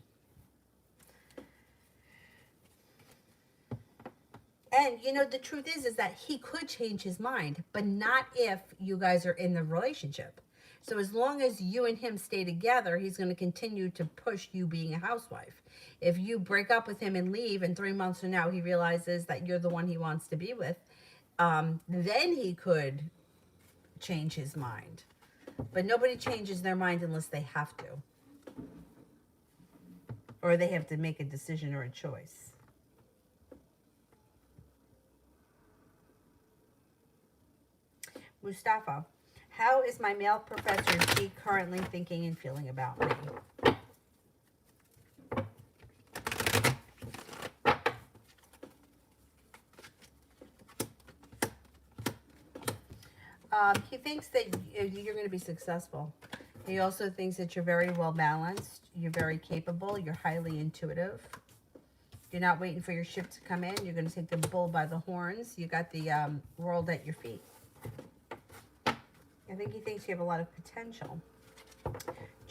And the truth is that he could change his mind, but not if you guys are in the relationship. So as long as you and him stay together, he's going to continue to push you being a housewife. If you break up with him and leave, and 3 months from now he realizes that you're the one he wants to be with, then he could change his mind. But nobody changes their mind unless they have to, or they have to make a decision or a choice. Mustafa, how is my male professor G currently thinking and feeling about me? He thinks that you're going to be successful. He also thinks that you're very well balanced, you're very capable, you're highly intuitive. You're not waiting for your ship to come in. You're going to take the bull by the horns. You got the world at your feet. I think he thinks you have a lot of potential.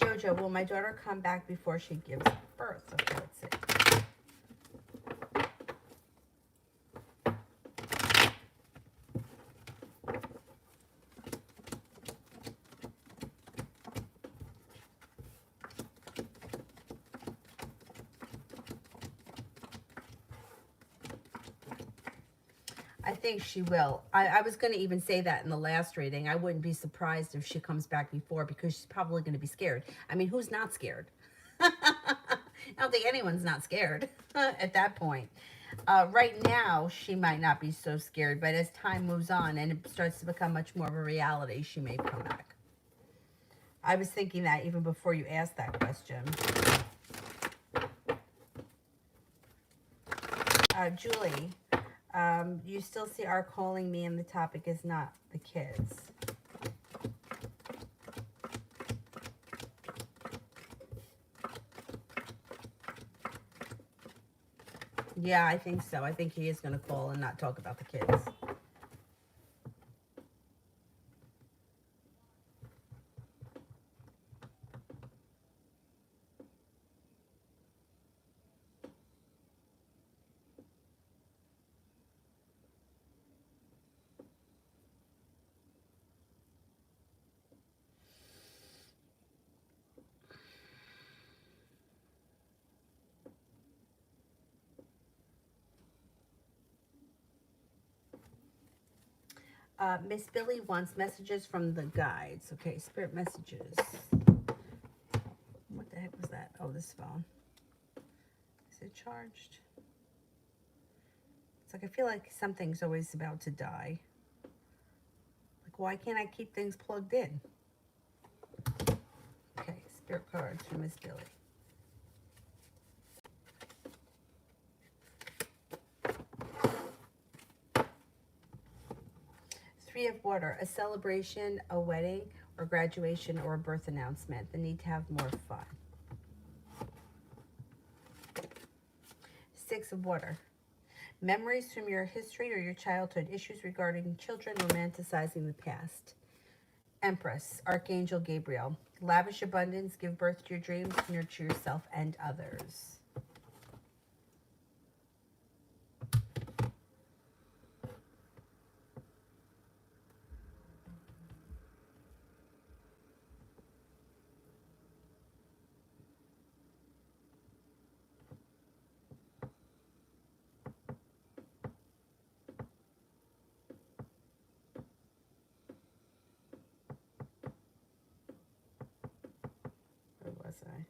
Jojo, will my daughter come back before she gives birth? Okay, let's see. I think she will. I was going to even say that in the last reading. I wouldn't be surprised if she comes back before because she's probably going to be scared. I mean, who's not scared? I don't think anyone's not scared at that point. Right now, she might not be so scared, but as time moves on and it starts to become much more of a reality, she may come back. I was thinking that even before you asked that question. Julie, you still see our calling me and the topic is not the kids. Yeah, I think so. I think he is going to call and not talk about the kids. Miss Billy wants messages from the guides. Okay, spirit messages. What the heck was that? Oh, this phone. Is it charged? It's like I feel like something's always about to die. Like, why can't I keep things plugged in? Okay, spirit cards from Miss Billy. Three of Water, a celebration, a wedding, or graduation, or a birth announcement. The need to have more fun. Six of Water, memories from your history or your childhood, issues regarding children, romanticizing the past. Empress, Archangel Gabriel, lavish abundance, give birth to your dreams, nurture yourself and others. Where was I?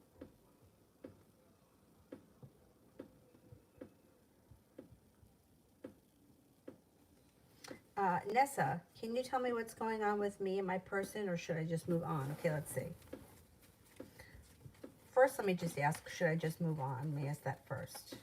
Nessa, can you tell me what's going on with me and my person, or should I just move on? Okay, let's see. First, let me just ask, should I just move on? Let me ask that first.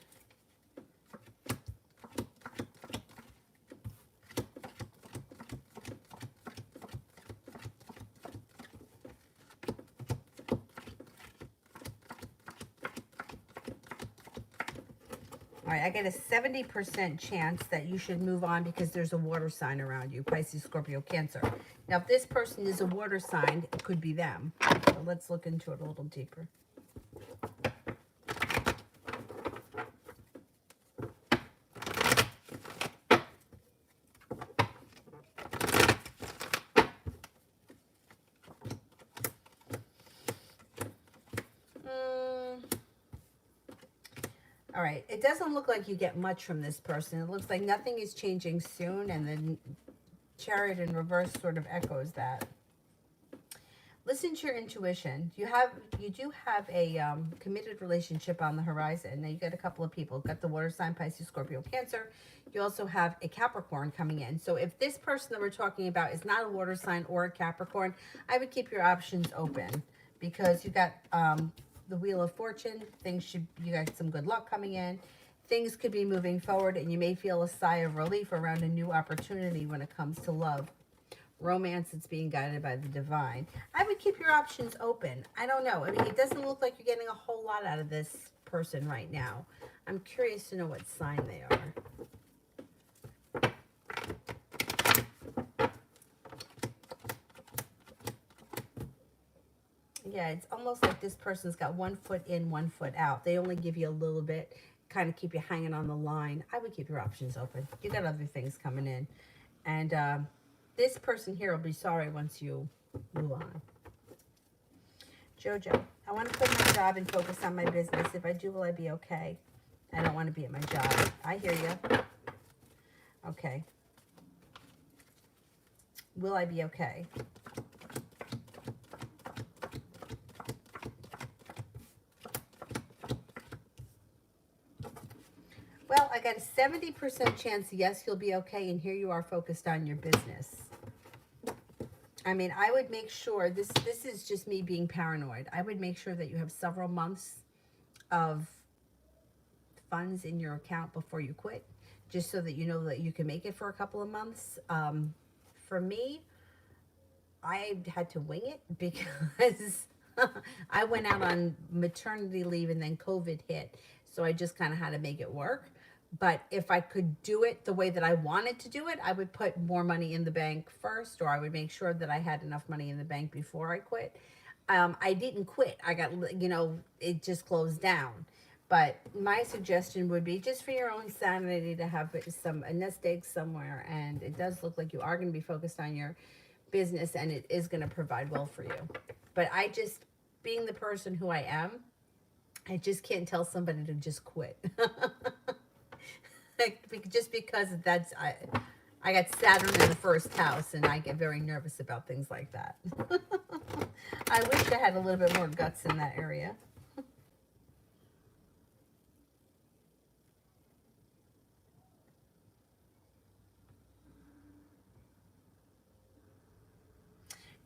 All right, I get a 70% chance that you should move on because there's a water sign around you, Pisces, Scorpio, Cancer. Now, if this person is a water sign, it could be them. So let's look into it a little deeper. All right, it doesn't look like you get much from this person. It looks like nothing is changing soon, and the Chariot in reverse sort of echoes that. Listen to your intuition. You do have a committed relationship on the horizon. Now you got a couple of people. You've got the water sign, Pisces, Scorpio, Cancer. You also have a Capricorn coming in. So if this person that we're talking about is not a water sign or a Capricorn, I would keep your options open because you got the Wheel of Fortune. You got some good luck coming in. Things could be moving forward, and you may feel a sigh of relief around a new opportunity when it comes to love. Romance, it's being guided by the divine. I would keep your options open. I don't know. I mean, it doesn't look like you're getting a whole lot out of this person right now. I'm curious to know what sign they are. Yeah, it's almost like this person's got 1 foot in, 1 foot out. They only give you a little bit, kind of keep you hanging on the line. I would keep your options open. You got other things coming in. And this person here will be sorry once you move on. Jojo, I want to quit my job and focus on my business. If I do, will I be okay? I don't want to be at my job. I hear you. Okay. Will I be okay? Well, I got a 70% chance, yes, you'll be okay, and here you are focused on your business. I mean, I would make sure, this is just me being paranoid. I would make sure that you have several months of funds in your account before you quit, just so that you know that you can make it for a couple of months. For me, I had to wing it because I went out on maternity leave and then COVID hit. So I just kind of had to make it work. But if I could do it the way that I wanted to do it, I would put more money in the bank first, or I would make sure that I had enough money in the bank before I quit. I didn't quit. I got, it just closed down. But my suggestion would be just for your own sanity to have a nest egg somewhere. And it does look like you are going to be focused on your business, and it is going to provide well for you. But being the person who I am, I just can't tell somebody to just quit. Just because I got Saturn in the first house, and I get very nervous about things like that. I wish I had a little bit more guts in that area.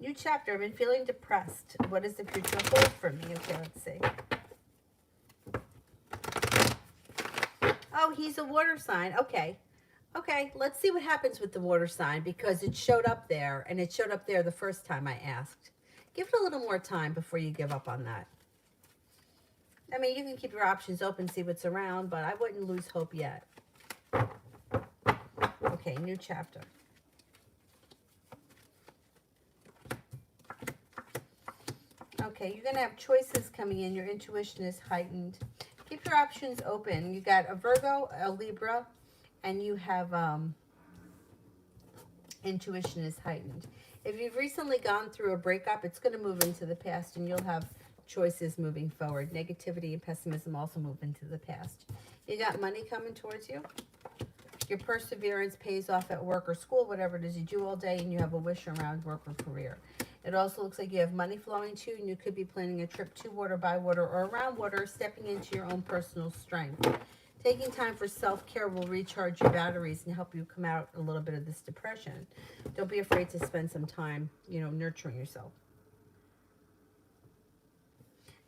New chapter. I've been feeling depressed. What does the future hold for me? Okay, let's see. Oh, he's a water sign. Okay. Okay, let's see what happens with the water sign, because it showed up there, and it showed up there the first time I asked. Give it a little more time before you give up on that. I mean, you can keep your options open, see what's around, but I wouldn't lose hope yet. Okay, new chapter. Okay, you're going to have choices coming in. Your intuition is heightened. Keep your options open. You got a Virgo, a Libra, and you have intuition is heightened. If you've recently gone through a breakup, it's going to move into the past, and you'll have choices moving forward. Negativity and pessimism also move into the past. You got money coming towards you. Your perseverance pays off at work or school, whatever it is you do all day, and you have a wish around work or career. It also looks like you have money flowing to you, and you could be planning a trip to water, by water, or around water, stepping into your own personal strength. Taking time for self-care will recharge your batteries and help you come out a little bit of this depression. Don't be afraid to spend some time, you know, nurturing yourself.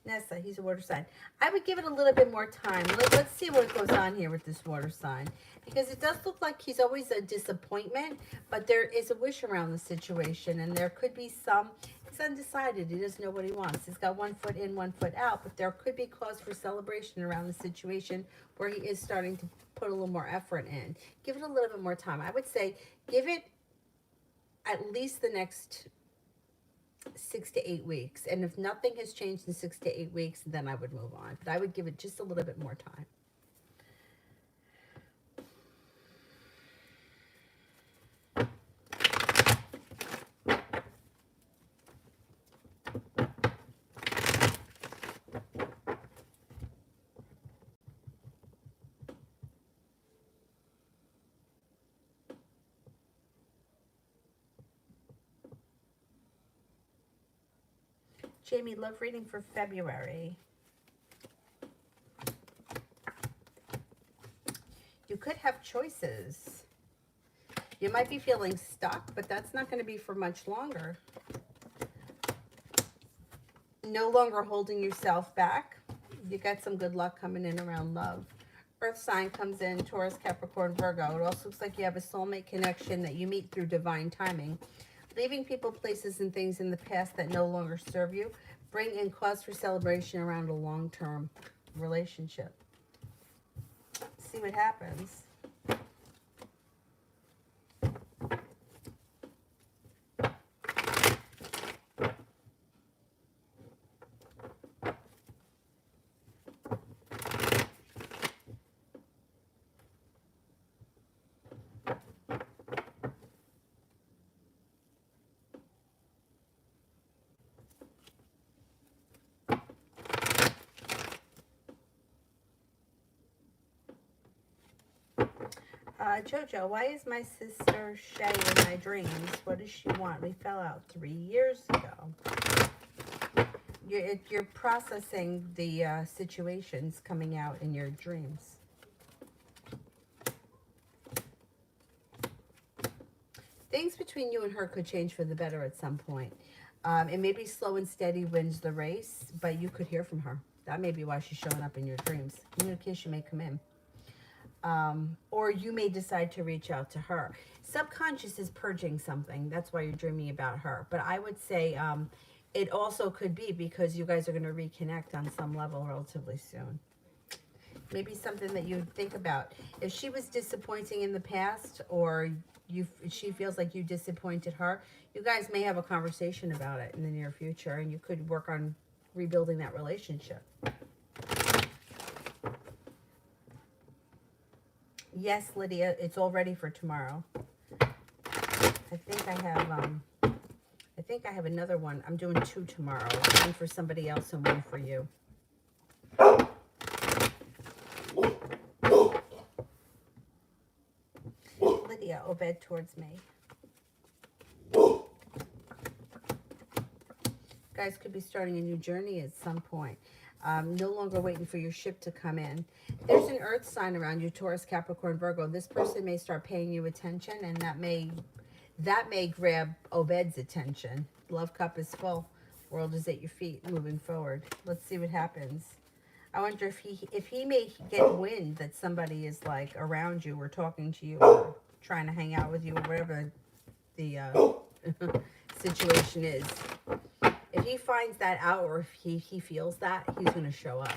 Nessa, he's a water sign. I would give it a little bit more time. Let's see what goes on here with this water sign. Because it does look like he's always a disappointment, but there is a wish around the situation, and there could be some, he's undecided. He doesn't know what he wants. He's got one foot in, one foot out, but there could be cause for celebration around the situation where he is starting to put a little more effort in. Give it a little bit more time. I would say give it at least the next 6 to 8 weeks. And if nothing has changed in 6 to 8 weeks, then I would move on. But I would give it just a little bit more time. Jamie, love reading for February. You could have choices. You might be feeling stuck, but that's not going to be for much longer. No longer holding yourself back. You got some good luck coming in around love. Earth sign comes in, Taurus, Capricorn, Virgo. It also looks like you have a soulmate connection that you meet through divine timing. Leaving people, places, and things in the past that no longer serve you. Bring in cause for celebration around a long-term relationship. See what happens. Jojo, why is my sister Shay in my dreams? What does she want? We fell out 3 years ago. You're processing the situations coming out in your dreams. Things between you and her could change for the better at some point. It may be slow and steady wins the race, but you could hear from her. That may be why she's showing up in your dreams. Communication may come in. Or you may decide to reach out to her. Subconscious is purging something. That's why you're dreaming about her. But I would say it also could be because you guys are going to reconnect on some level relatively soon. Maybe something that you think about. If she was disappointing in the past, or she feels like you disappointed her, you guys may have a conversation about it in the near future, and you could work on rebuilding that relationship. Yes, Lydia, it's all ready for tomorrow. I think I have another one. I'm doing 2 tomorrow. One for somebody else and one for you. Lydia, Obed towards me. Guys could be starting a new journey at some point. No longer waiting for your ship to come in. There's an earth sign around you, Taurus, Capricorn, Virgo. This person may start paying you attention, and that may grab Obed's attention. Love cup is full. World is at your feet, moving forward. Let's see what happens. I wonder if he may get wind that somebody is like around you or talking to you or trying to hang out with you or whatever the situation is. If he finds that out, or if he feels that, he's going to show up.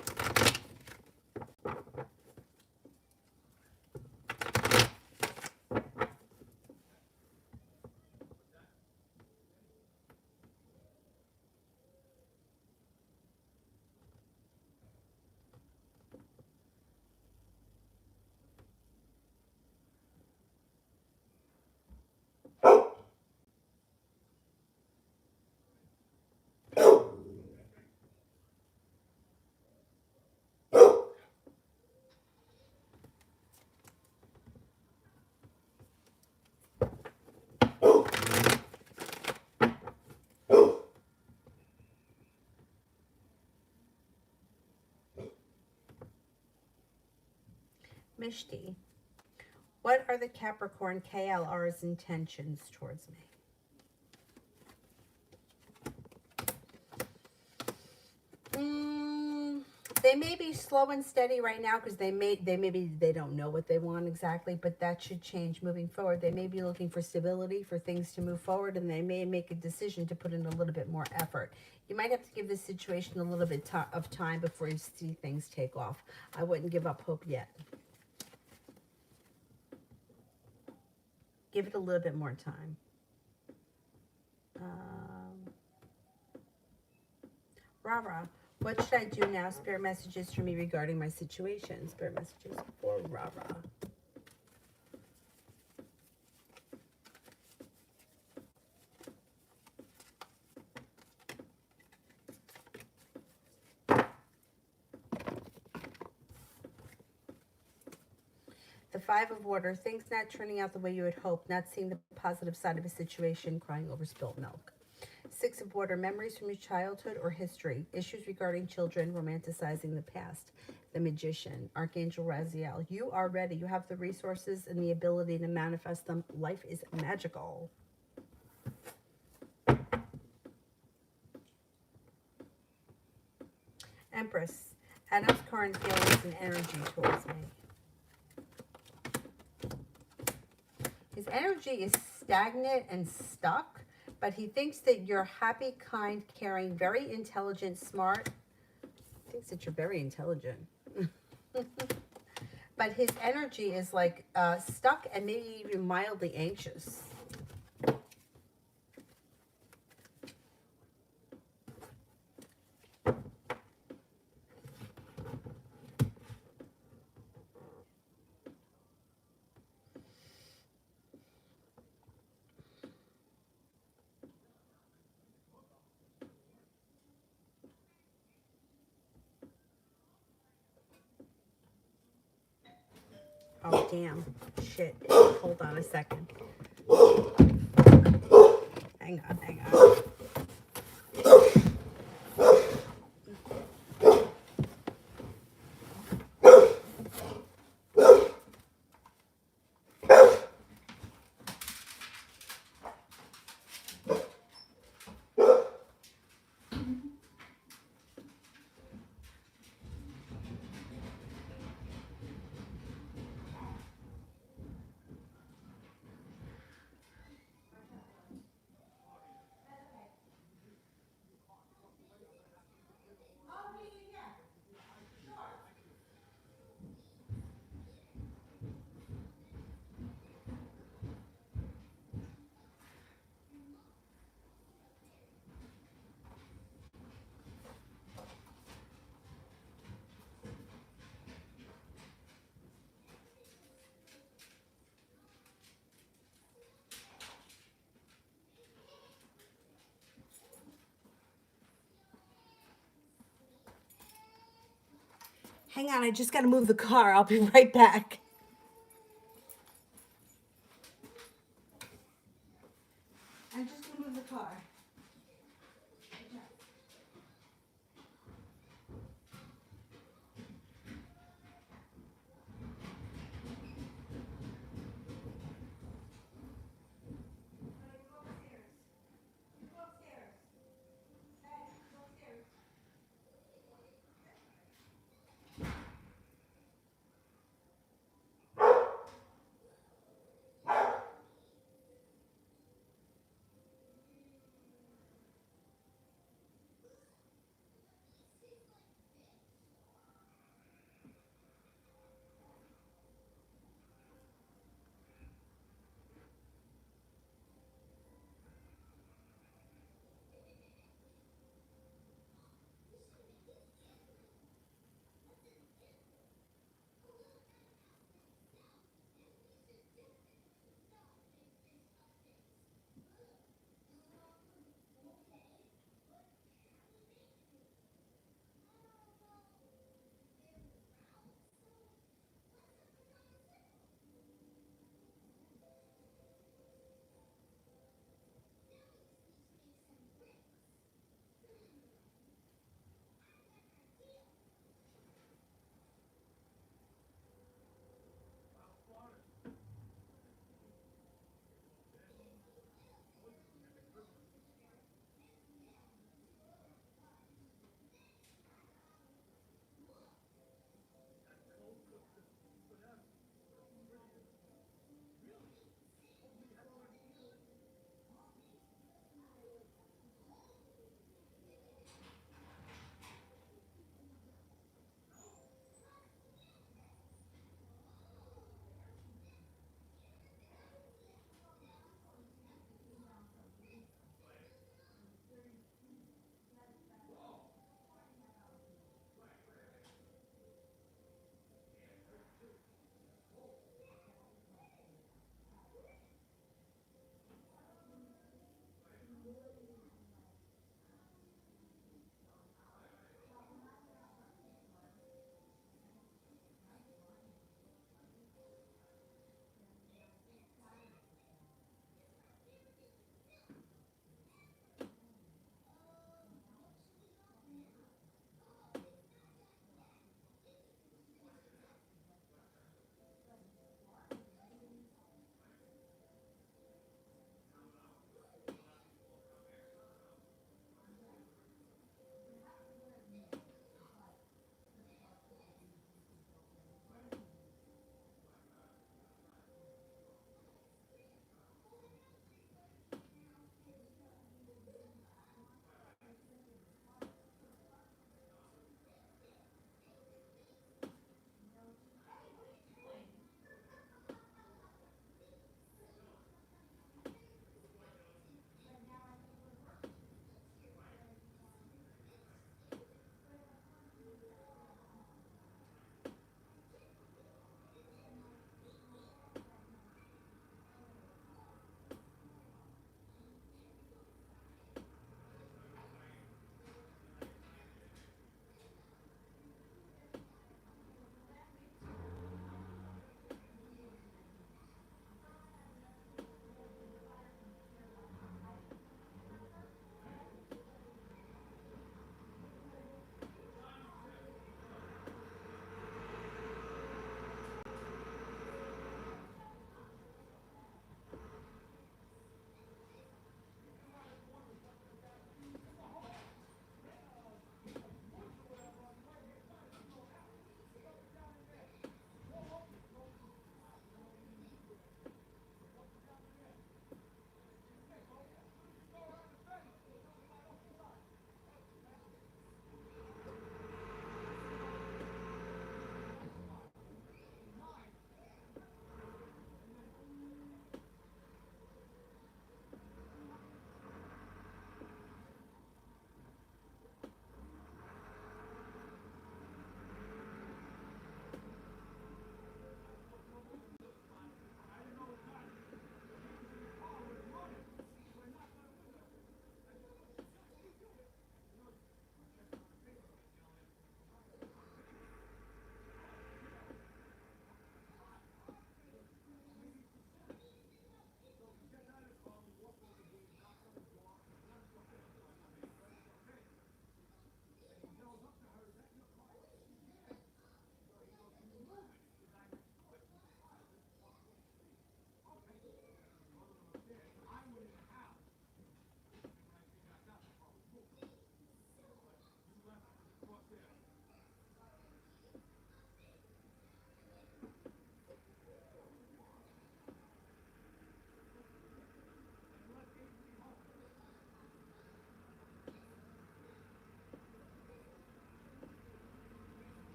Mishti, what are the Capricorn KLR's intentions towards me? They may be slow and steady right now because they don't know what they want exactly, but that should change moving forward. They may be looking for stability, for things to move forward, and they may make a decision to put in a little bit more effort. You might have to give this situation a little bit of time before you see things take off. I wouldn't give up hope yet. Give it a little bit more time. Rara, what should I do now? Spirit messages for me regarding my situation. Spirit messages for Rara. The Five of Water, things not turning out the way you had hoped, not seeing the positive side of a situation, crying over spilt milk. Six of Water, memories from your childhood or history, issues regarding children, romanticizing the past. The Magician, Archangel Raziel, you are ready. You have the resources and the ability to manifest them. Life is magical. Empress, Adam's current feelings and energy towards me. His energy is stagnant and stuck, but he thinks that you're happy, kind, caring, very intelligent, smart. He thinks that you're very intelligent. But his energy is like stuck and maybe even mildly anxious. Oh, damn. Shit. Hold on a second. Hang on, hang on. Hang on, I just got to move the car. I'll be right back. I'm just going to move the car.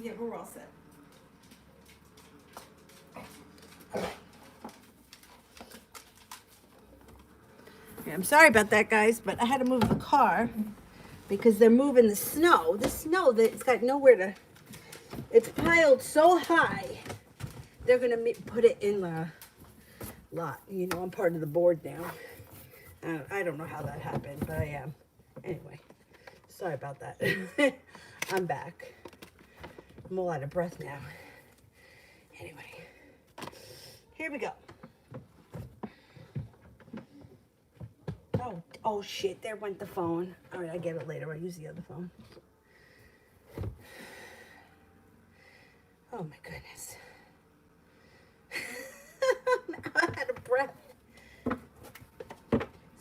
Yeah, we're all set. Yeah, I'm sorry about that, guys, but I had to move the car because they're moving the snow. The snow that it's got nowhere to. It's piled so high. They're gonna put it in the lot. You know, I'm part of the board now. I don't know how that happened, but I am. Anyway, sorry about that. I'm back. I'm all out of breath now. Anyway, here we go. Oh shit, there went the phone. All right, I get it later. I'll use the other phone. Oh my goodness. I'm out of breath.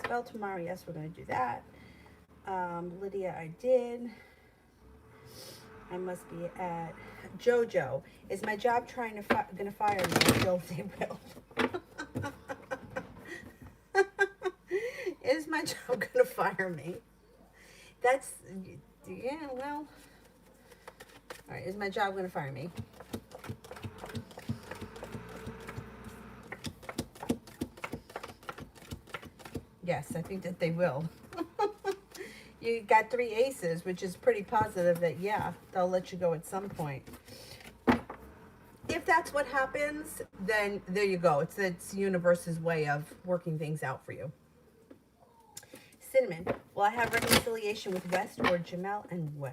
Spell tomorrow. Yes, we're going to do that. Lydia, I did. I must be at Jojo. Is my job trying to gonna fire me? Still they will. Is my job gonna fire me? That's yeah. Well, all right. Is my job gonna fire me? Yes, I think that they will. You got 3 aces, which is pretty positive that, yeah, they'll let you go at some point. If that's what happens, then there you go. It's the universe's way of working things out for you. Cinnamon, will I have reconciliation with West or Jamel, and when?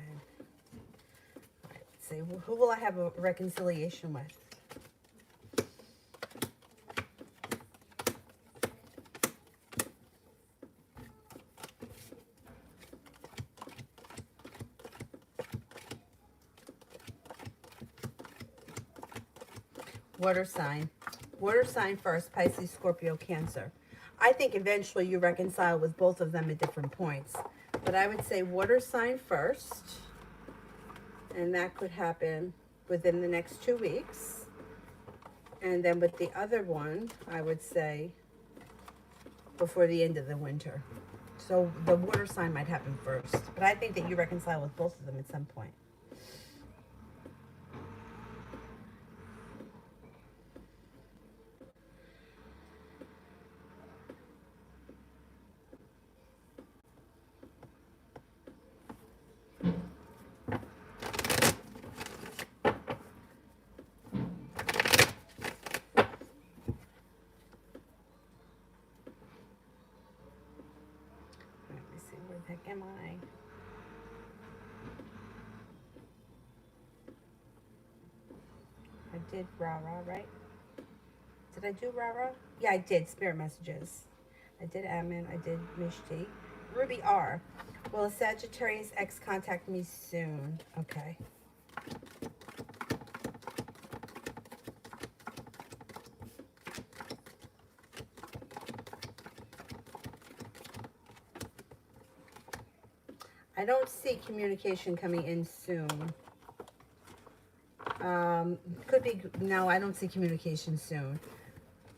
All right, let's see. Who will I have a reconciliation with? Water sign. Water sign first, Pisces, Scorpio, Cancer. I think eventually you reconcile with both of them at different points. But I would say water sign first. And that could happen within the next 2 weeks. And then with the other one, I would say before the end of the winter. So the water sign might happen first. But I think that you reconcile with both of them at some point. Heck am I? I did rah-rah, right? Did I do rah-rah? Yeah, I did. Spirit messages. I did admin. I did Mishti. Ruby R. Will a Sagittarius X contact me soon? Okay. I don't see communication coming in soon. Could be no. I don't see communication soon.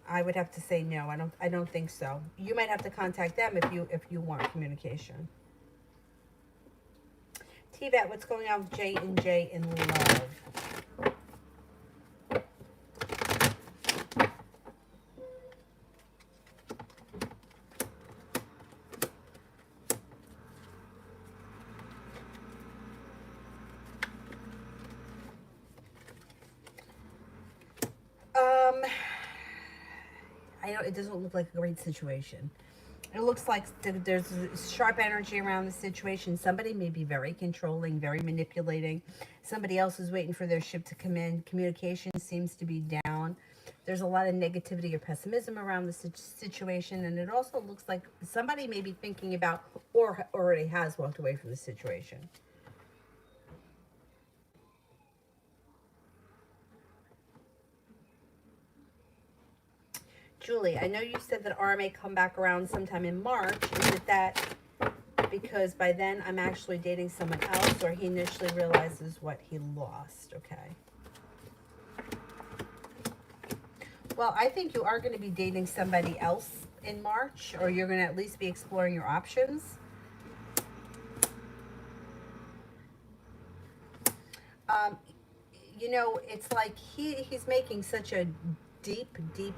I would have to say no. I don't think so. You might have to contact them if you want communication. T-Vet, what's going on with J and J in love? I know it doesn't look like a great situation. It looks like there's sharp energy around the situation. Somebody may be very controlling, very manipulating. Somebody else is waiting for their ship to come in. Communication seems to be down. There's a lot of negativity or pessimism around the situation. And it also looks like somebody may be thinking about or already has walked away from the situation. Julie, I know you said that R may come back around sometime in March. Is it that because by then I'm actually dating someone else, or he initially realizes what he lost? Okay. Well, I think you are going to be dating somebody else in March, or you're going to at least be exploring your options. Um, you know, it's like he's making such a deep, deep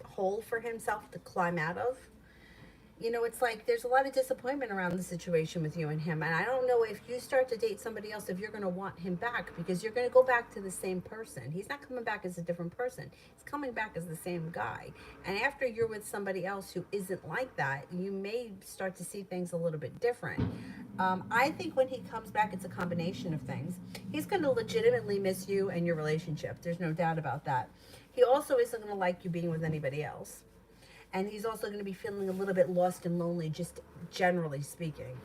hole for himself to climb out of. You know, it's like there's a lot of disappointment around the situation with you and him. And I don't know if you start to date somebody else, if you're going to want him back, because you're going to go back to the same person. He's not coming back as a different person, he's coming back as the same guy. And after you're with somebody else who isn't like that, you may start to see things a little bit different. I think when he comes back, it's a combination of things. He's going to legitimately miss you and your relationship. There's no doubt about that. He also isn't going to like you being with anybody else, and he's also going to be feeling a little bit lost and lonely, just generally speaking.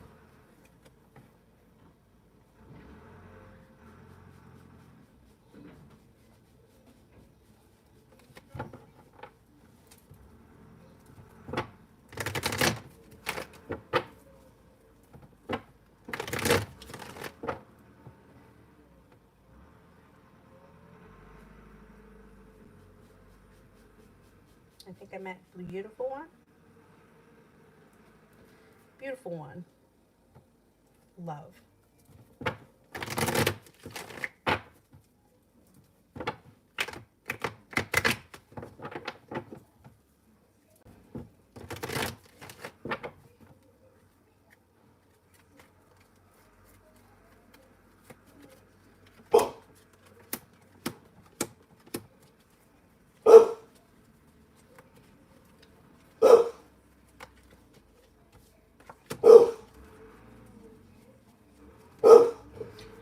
I think I meant beautiful one. Beautiful one. Love.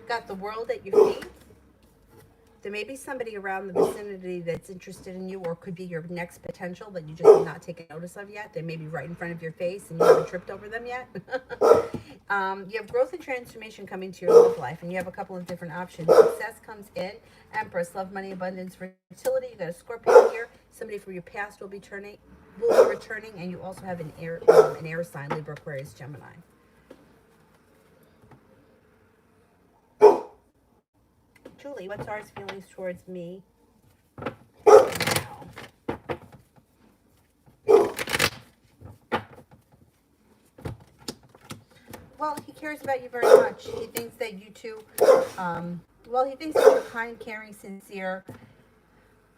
Got the world at your feet. There may be somebody around the vicinity that's interested in you, or could be your next potential that you just have not taken notice of yet. They may be right in front of your face and you haven't tripped over them yet. You have growth and transformation coming to your love life, and you have a couple of different options. Success comes in: Empress, love, money, abundance, fertility. You got a Scorpio here. Somebody from your past will be returning, and you also have an air sign: Libra, Aquarius, Gemini. Julie, what's ours feelings towards me now? Well, he cares about you very much. He thinks that you two, he thinks that you're kind, caring, sincere,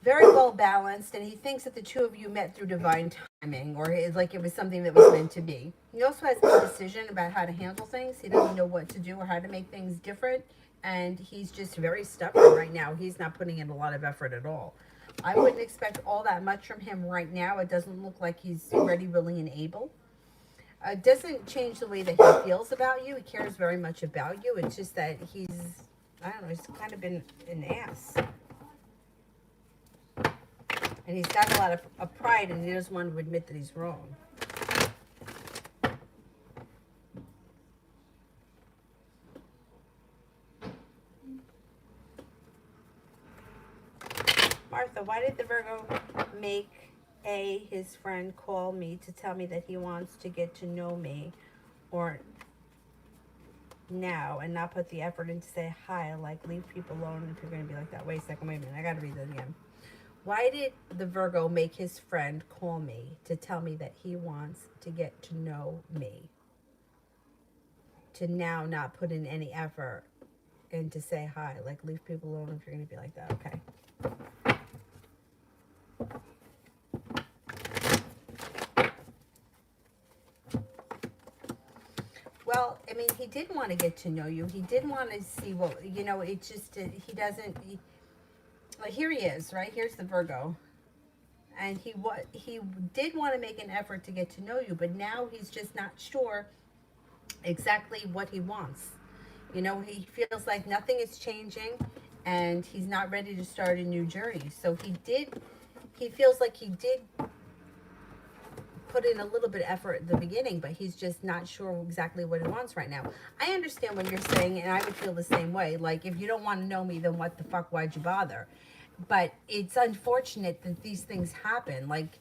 very well balanced, and he thinks that the two of you met through divine timing, or it's like it was something that was meant to be. He also has indecision about how to handle things. He doesn't know what to do or how to make things different, and he's just very stubborn right now. He's not putting in a lot of effort at all. I wouldn't expect all that much from him right now. It doesn't look like he's ready, willing, and able. It doesn't change the way that he feels about you. He cares very much about you. It's just that I don't know, he's kind of been an ass. And he's got a lot of pride, and he doesn't want to admit that he's wrong. Martha, why did the Virgo make his friend, call me to tell me that he wants to get to know me, or now, and not put the effort in to say hi? Like, leave people alone if you're going to be like that. Wait a second, wait a minute. I got to read that again. Why did the Virgo make his friend call me to tell me that he wants to get to know me? To now not put in any effort and to say hi. Like, leave people alone if you're going to be like that. Okay. Well, I mean, he did want to get to know you. He did want to see what, it just, he doesn't, like, here he is, right? Here's the Virgo. And he did want to make an effort to get to know you, but now he's just not sure exactly what he wants. He feels like nothing is changing, and he's not ready to start a new journey. So he feels like he did put in a little bit of effort at the beginning, but he's just not sure exactly what he wants right now. I understand what you're saying, and I would feel the same way. Like, if you don't want to know me, then what the fuck, why'd you bother? But it's unfortunate that these things happen. Like,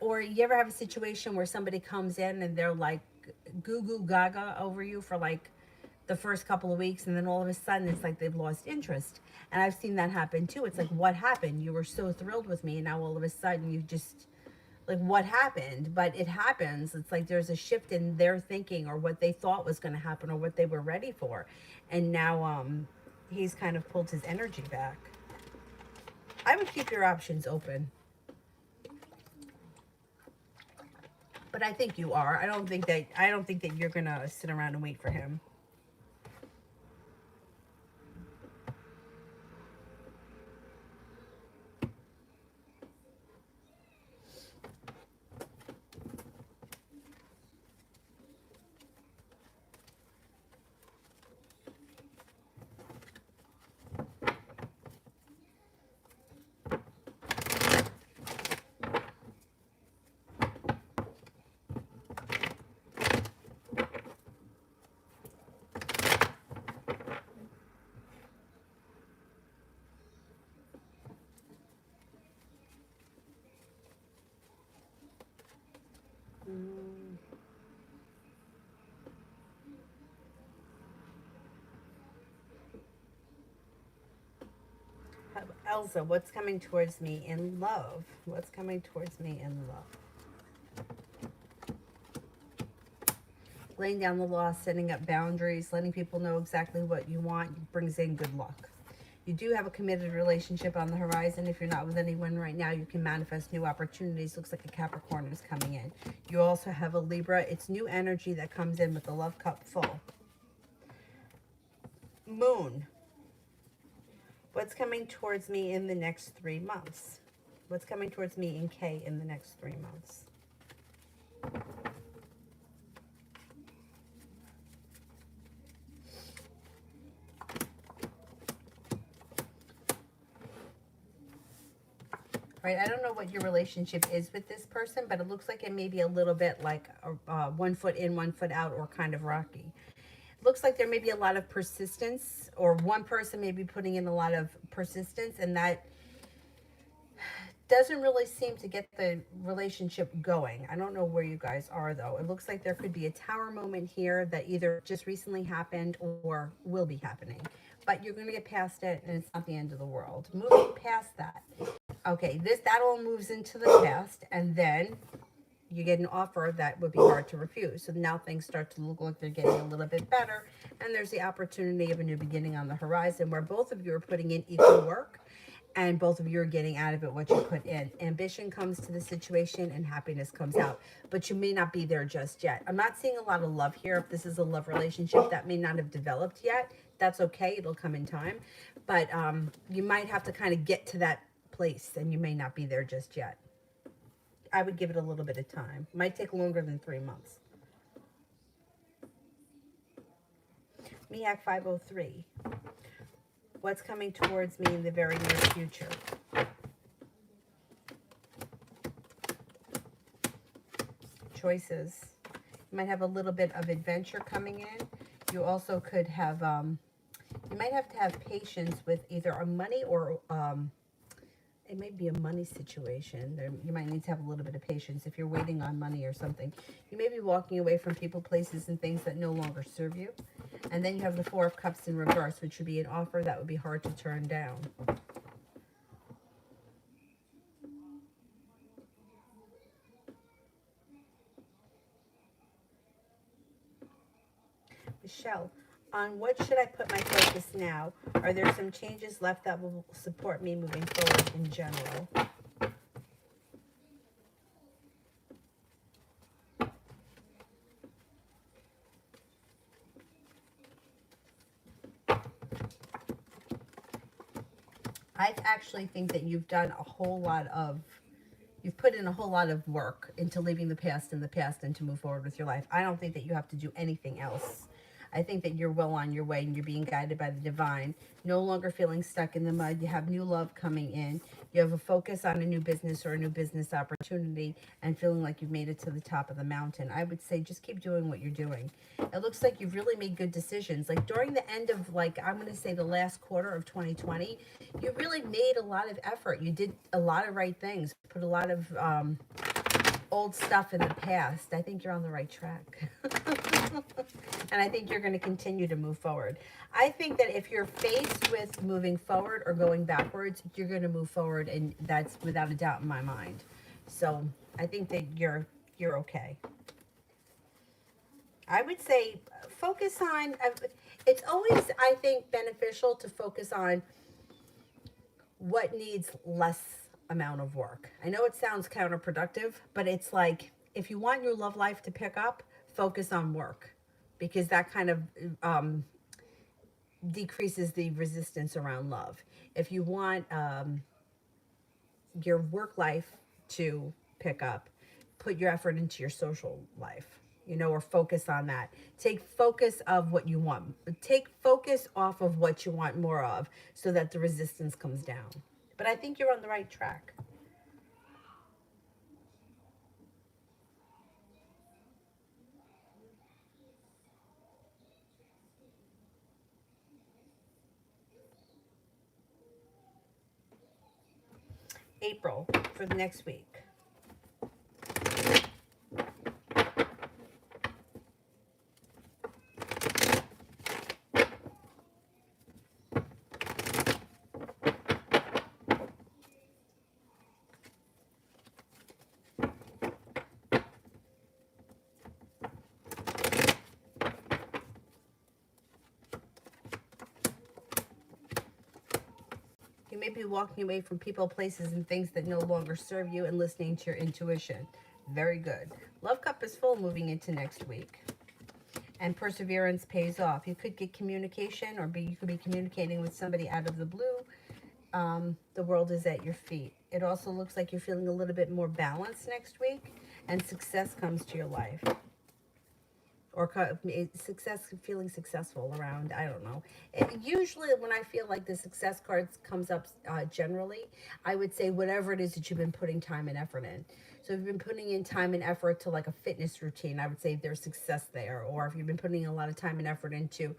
or you ever have a situation where somebody comes in and they're like goo goo gaga over you for like the first couple of weeks, and then all of a sudden it's like they've lost interest. And I've seen that happen too. It's like, what happened? You were so thrilled with me, and now all of a sudden you just, like, what happened? But it happens. It's like there's a shift in their thinking, or what they thought was going to happen, or what they were ready for. And now he's kind of pulled his energy back. I would keep your options open. But I think you are. I don't think that you're gonna sit around and wait for him. Mm. Elsa, what's coming towards me in love? What's coming towards me in love? Laying down the law, setting up boundaries, letting people know exactly what you want brings in good luck. You do have a committed relationship on the horizon. If you're not with anyone right now, you can manifest new opportunities. Looks like a Capricorn is coming in. You also have a Libra. It's new energy that comes in with the love cup full. Moon. What's coming towards me in the next 3 months? What's coming towards me in K in the next 3 months? Right, I don't know what your relationship is with this person, but it looks like it may be a little bit like 1 foot in, 1 foot out, or kind of rocky. Looks like there may be a lot of persistence, or one person may be putting in a lot of persistence, and that doesn't really seem to get the relationship going. I don't know where you guys are, though. It looks like there could be a tower moment here that either just recently happened or will be happening. But you're going to get past it, and it's not the end of the world. Moving past that. Okay, that all moves into the past, and then you get an offer that would be hard to refuse. So now things start to look like they're getting a little bit better, and there's the opportunity of a new beginning on the horizon where both of you are putting in equal work, and both of you are getting out of it what you put in. Ambition comes to the situation and happiness comes out, but you may not be there just yet. I'm not seeing a lot of love here. If this is a love relationship that may not have developed yet, that's okay. It'll come in time, but you might have to kind of get to that place, and you may not be there just yet. I would give it a little bit of time. Might take longer than 3 months. MEAC 503. What's coming towards me in the very near future? Choices. You might have a little bit of adventure coming in. You also could have, you might have to have patience with either a money or it may be a money situation. You might need to have a little bit of patience if you're waiting on money or something. You may be walking away from people, places, and things that no longer serve you. And then you have the Four of Cups in reverse, which would be an offer that would be hard to turn down. Michelle, on what should I put my focus now? Are there some changes left that will support me moving forward in general? I actually think that you've done a whole lot of, you've put in a whole lot of work into leaving the past in the past and to move forward with your life. I don't think that you have to do anything else. I think that you're well on your way and you're being guided by the divine. No longer feeling stuck in the mud. You have new love coming in. You have a focus on a new business or a new business opportunity and feeling like you've made it to the top of the mountain. I would say just keep doing what you're doing. It looks like you've really made good decisions. Like during the end of, like, I'm going to say the last quarter of 2020, you really made a lot of effort. You did a lot of right things, put a lot of old stuff in the past. I think you're on the right track. And I think you're going to continue to move forward. I think that if you're faced with moving forward or going backwards, you're going to move forward, and that's without a doubt in my mind. So I think that you're okay. I would say focus on, it's always, I think, beneficial to focus on what needs less amount of work. I know it sounds counterproductive, but it's like if you want your love life to pick up, focus on work because that kind of um, decreases the resistance around love. If you want your work life to pick up, put your effort into your social life, or focus on that. Take focus of what you want. Take focus off of what you want more of so that the resistance comes down. But I think you're on the right track. April for the next week. You may be walking away from people, places, and things that no longer serve you and listening to your intuition. Very good. Love cup is full moving into next week. And perseverance pays off. You could get communication you could be communicating with somebody out of the blue. The world is at your feet. It also looks like you're feeling a little bit more balanced next week and success comes to your life. Or success, feeling successful around, I don't know. Usually when I feel like the success cards comes up generally, I would say whatever it is that you've been putting time and effort in. So if you've been putting in time and effort to like a fitness routine, I would say there's success there. Or if you've been putting a lot of time and effort into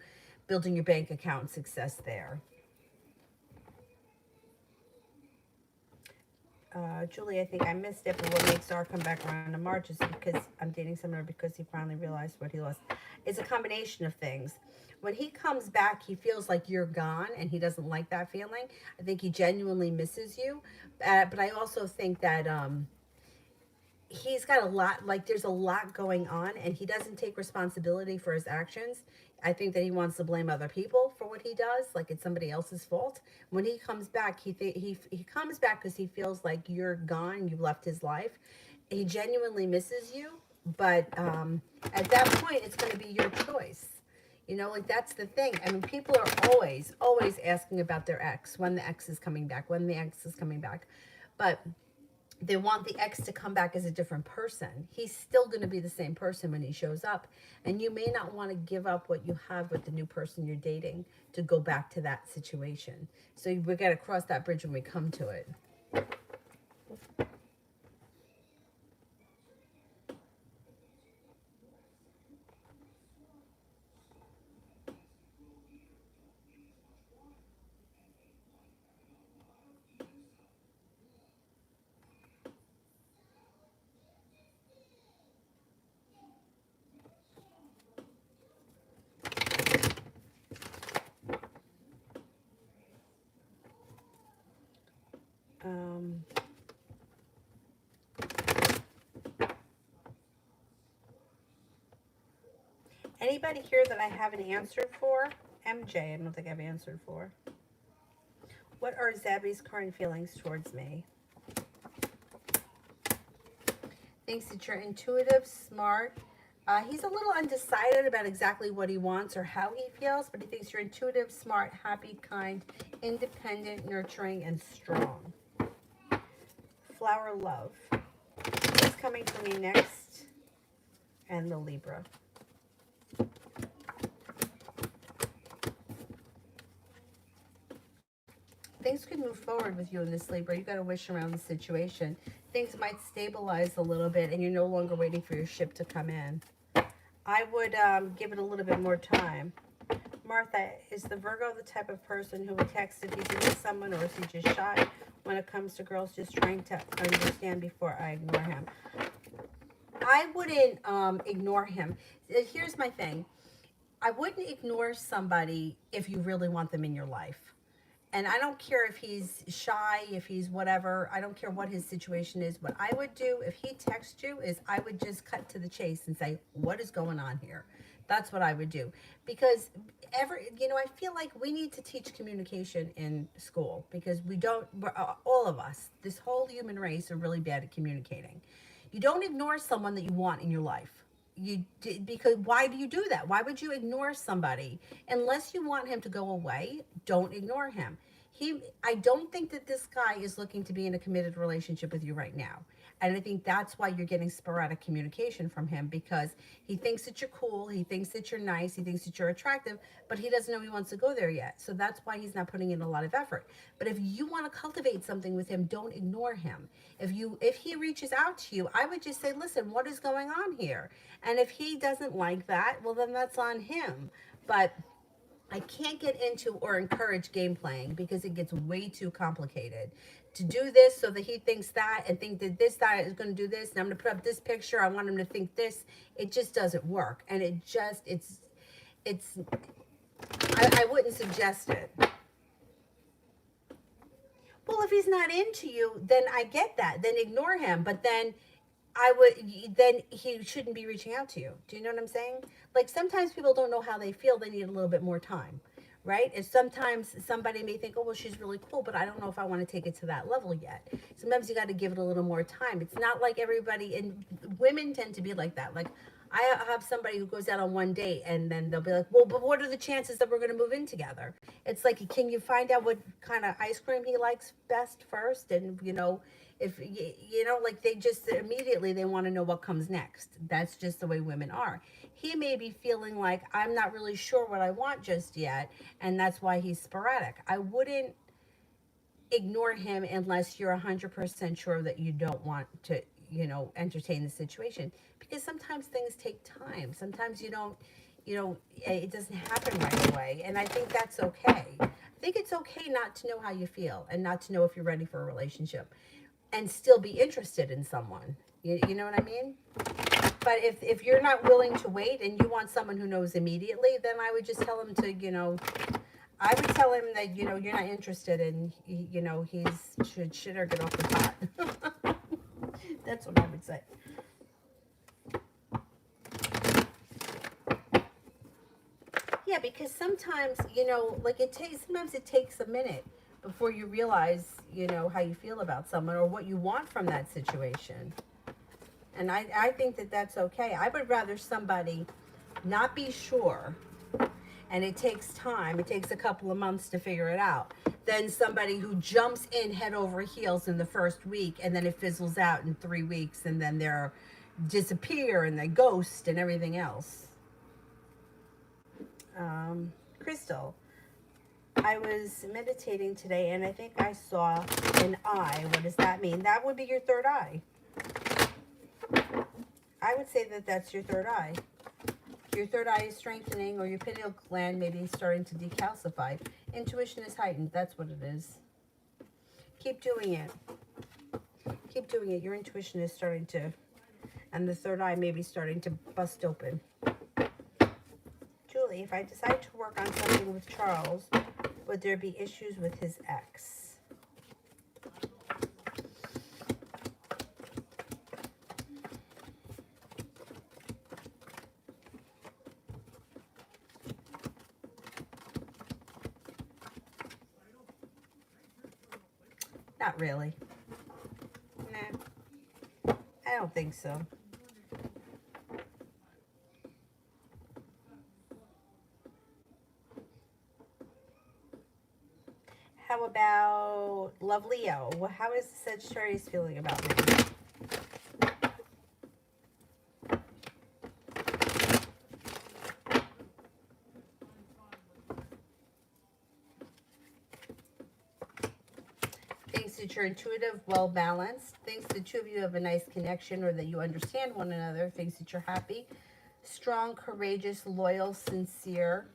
building your bank account, success there. Julie, I think I missed it, but what makes R come back around in March is because I'm dating someone because he finally realized what he lost. It's a combination of things. When he comes back, he feels like you're gone and he doesn't like that feeling. I think he genuinely misses you. But I also think that he's got a lot, like there's a lot going on and he doesn't take responsibility for his actions. I think that he wants to blame other people for what he does, like it's somebody else's fault. When he comes back, he comes back because he feels like you're gone, you've left his life. He genuinely misses you, but at that point, it's going to be your choice. Like that's the thing. I mean, people are always asking about their ex, when the ex is coming back, when the ex is coming back. But they want the ex to come back as a different person. He's still going to be the same person when he shows up. And you may not want to give up what you have with the new person you're dating to go back to that situation. So we got to cross that bridge when we come to it. Um, Anybody here that I haven't answered for? MJ, I don't think I've answered for. What are Zabby's current feelings towards me? Thinks that you're intuitive, smart. He's a little undecided about exactly what he wants or how he feels, but he thinks you're intuitive, smart, happy, kind, independent, nurturing, and strong. Flower love. What's coming for me next? And the Libra. Things could move forward with you in this Libra. You got to wish around the situation. Things might stabilize a little bit and you're no longer waiting for your ship to come in. I would give it a little bit more time. Martha, is the Virgo the type of person who would text if he's into someone, or is he just shy when it comes to girls just trying to understand before I ignore him? I wouldn't ignore him. Here's my thing. I wouldn't ignore somebody if you really want them in your life. And I don't care if he's shy, if he's whatever. I don't care what his situation is. What I would do if he texts you is I would just cut to the chase and say, what is going on here? That's what I would do. Because I feel like we need to teach communication in school because we don't, all of us, this whole human race are really bad at communicating. You don't ignore someone that you want in your life. Because why do you do that? Why would you ignore somebody unless you want him to go away? Don't ignore him. I don't think that this guy is looking to be in a committed relationship with you right now. And I think that's why you're getting sporadic communication from him, because he thinks that you're cool, he thinks that you're nice, he thinks that you're attractive, but he doesn't know he wants to go there yet. So that's why he's not putting in a lot of effort. But if you want to cultivate something with him, don't ignore him. If he reaches out to you, I would just say, listen, what is going on here? And if he doesn't like that, well, then that's on him. But I can't get into or encourage game playing because it gets way too complicated. To do this so that he thinks that and think that this guy is going to do this and I'm going to put up this picture, I want him to think this, it just doesn't work. And I wouldn't suggest it. Well, if he's not into you, then I get that. Then ignore him. But then then he shouldn't be reaching out to you. Do you know what I'm saying? Like sometimes people don't know how they feel. They need a little bit more time, right? And sometimes somebody may think, oh, well, she's really cool, but I don't know if I want to take it to that level yet. Sometimes you got to give it a little more time. It's not like everybody, and women tend to be like that. Like I have somebody who goes out on one date and then they'll be like, well, but what are the chances that we're going to move in together? It's like, can you find out what kind of ice cream he likes best first? And, if like they just immediately they want to know what comes next. That's just the way women are. He may be feeling like I'm not really sure what I want just yet, and that's why he's sporadic. I wouldn't ignore him unless you're 100% sure that you don't want to entertain the situation, because sometimes things take time. Sometimes you don't, it doesn't happen right away, and I think that's okay. I think it's okay not to know how you feel and not to know if you're ready for a relationship and still be interested in someone. You know what I mean? But if you're not willing to wait and you want someone who knows immediately, then I would just tell him to, I would tell him that, you're not interested and, he's should shit or get off the pot. That's what I would say. Yeah, because sometimes, like sometimes it takes a minute before you realize, how you feel about someone or what you want from that situation. And I think that that's okay. I would rather somebody not be sure, and it takes time, it takes a couple of months to figure it out, than somebody who jumps in head over heels in the first week and then it fizzles out in 3 weeks and then they're disappear and they ghost and everything else. Crystal, I was meditating today and I think I saw an eye. What does that mean? That would be your third eye. I would say that that's your third eye. Your third eye is strengthening, or your pineal gland may be starting to decalcify. Intuition is heightened. That's what it is. Keep doing it. Keep doing it. Your intuition is starting to, and the third eye may be starting to bust open. Julie, if I decide to work on something with Charles, would there be issues with his ex? Not really. Nah, I don't think so. How about Love Leo? How is Sagittarius feeling about me? Thinks that you're intuitive, well balanced. Thinks the two of you have a nice connection or that you understand one another. Thinks that you're happy, strong, courageous, loyal, sincere,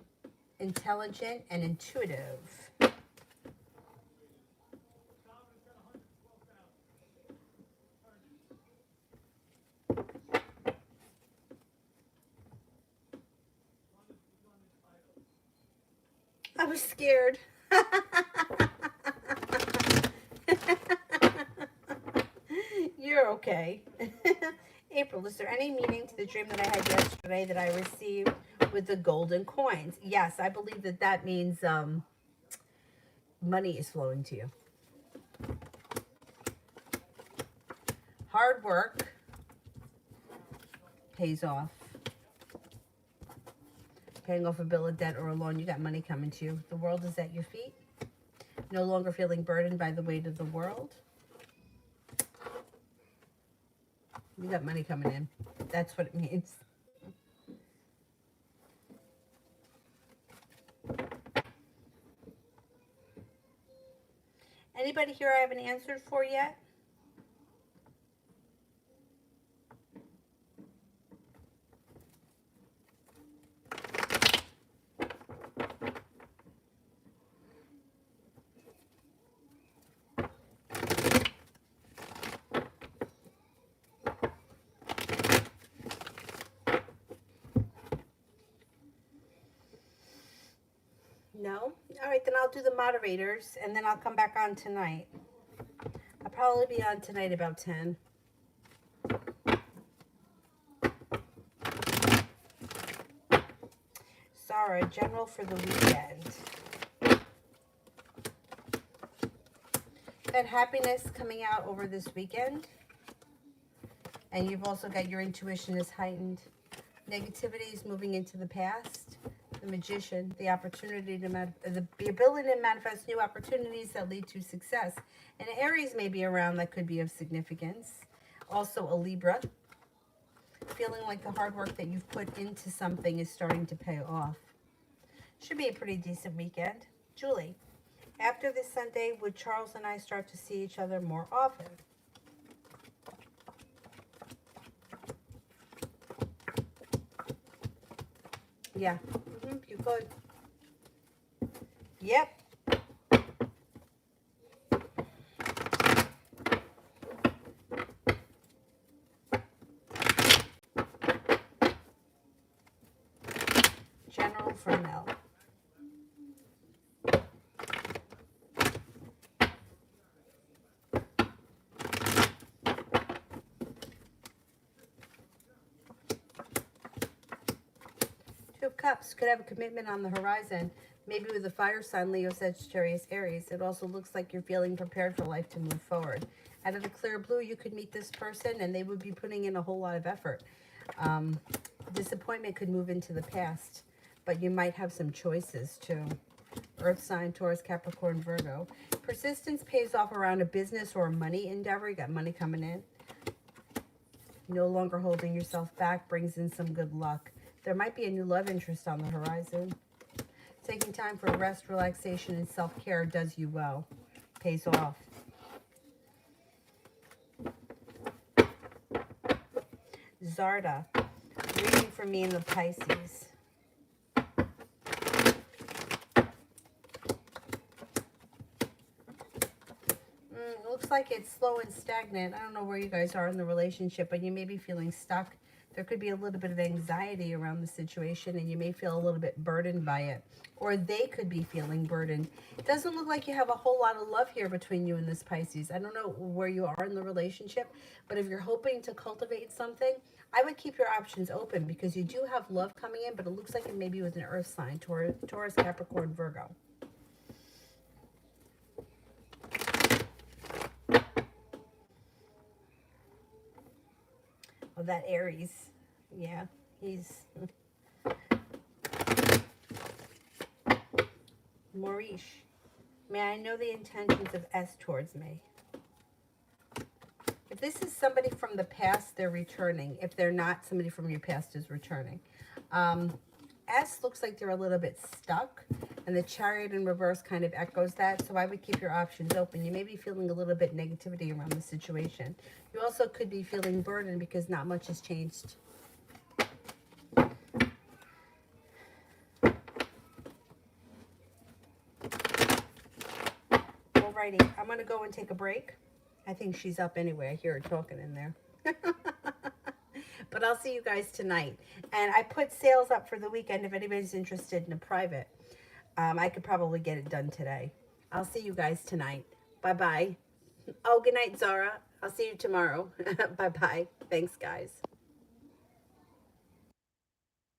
intelligent, and intuitive. I was scared. Okay. April, is there any meaning to the dream that I had yesterday that I received with the golden coins? Yes, I believe that that means money is flowing to you. Hard work pays off. Paying off a bill of debt or a loan, you got money coming to you. The world is at your feet. No longer feeling burdened by the weight of the world. You got money coming in. That's what it means. Anybody here I haven't answered for yet? No? All right, then I'll do the moderators, and then I'll come back on tonight. I'll probably be on tonight about 10. Zara, general for the weekend. Got happiness coming out over this weekend. And you've also got your intuition is heightened. Negativity is moving into the past. The Magician, the opportunity to the ability to manifest new opportunities that lead to success. And Aries may be around that could be of significance. Also a Libra, feeling like the hard work that you've put into something is starting to pay off. Should be a pretty decent weekend. Julie, after this Sunday, would Charles and I start to see each other more often? Yeah, you could. Yep. General for Mel. Two of Cups could have a commitment on the horizon, maybe with a fire sign, Leo, Sagittarius, Aries. It also looks like you're feeling prepared for life to move forward. Out of the clear blue, you could meet this person and they would be putting in a whole lot of effort. Disappointment could move into the past, but you might have some choices too. Earth sign, Taurus, Capricorn, Virgo. Persistence pays off around a business or a money endeavor. You got money coming in. No longer holding yourself back brings in some good luck. There might be a new love interest on the horizon. Taking time for rest, relaxation, and self-care does you well. Pays off. Zarda, reading for me in the Pisces. Looks like it's slow and stagnant. I don't know where you guys are in the relationship, but you may be feeling stuck. There could be a little bit of anxiety around the situation, and you may feel a little bit burdened by it. Or they could be feeling burdened. It doesn't look like you have a whole lot of love here between you and this Pisces. I don't know where you are in the relationship, but if you're hoping to cultivate something, I would keep your options open because you do have love coming in, but it looks like it may be with an earth sign, Taurus, Capricorn, Virgo. Oh, that Aries. Yeah, he's... Maurice, may I know the intentions of S towards me? If this is somebody from the past, they're returning. If they're not, somebody from your past is returning. S looks like they're a little bit stuck, and the Chariot in reverse kind of echoes that, so I would keep your options open. You may be feeling a little bit negativity around the situation. You also could be feeling burdened because not much has changed. Alrighty, I'm going to go and take a break. I think she's up anyway. I hear her talking in there. But I'll see you guys tonight. And I put sales up for the weekend if anybody's interested in a private. I could probably get it done today. I'll see you guys tonight. Bye-bye. Oh, good night, Zara. I'll see you tomorrow. Bye bye. Thanks, guys.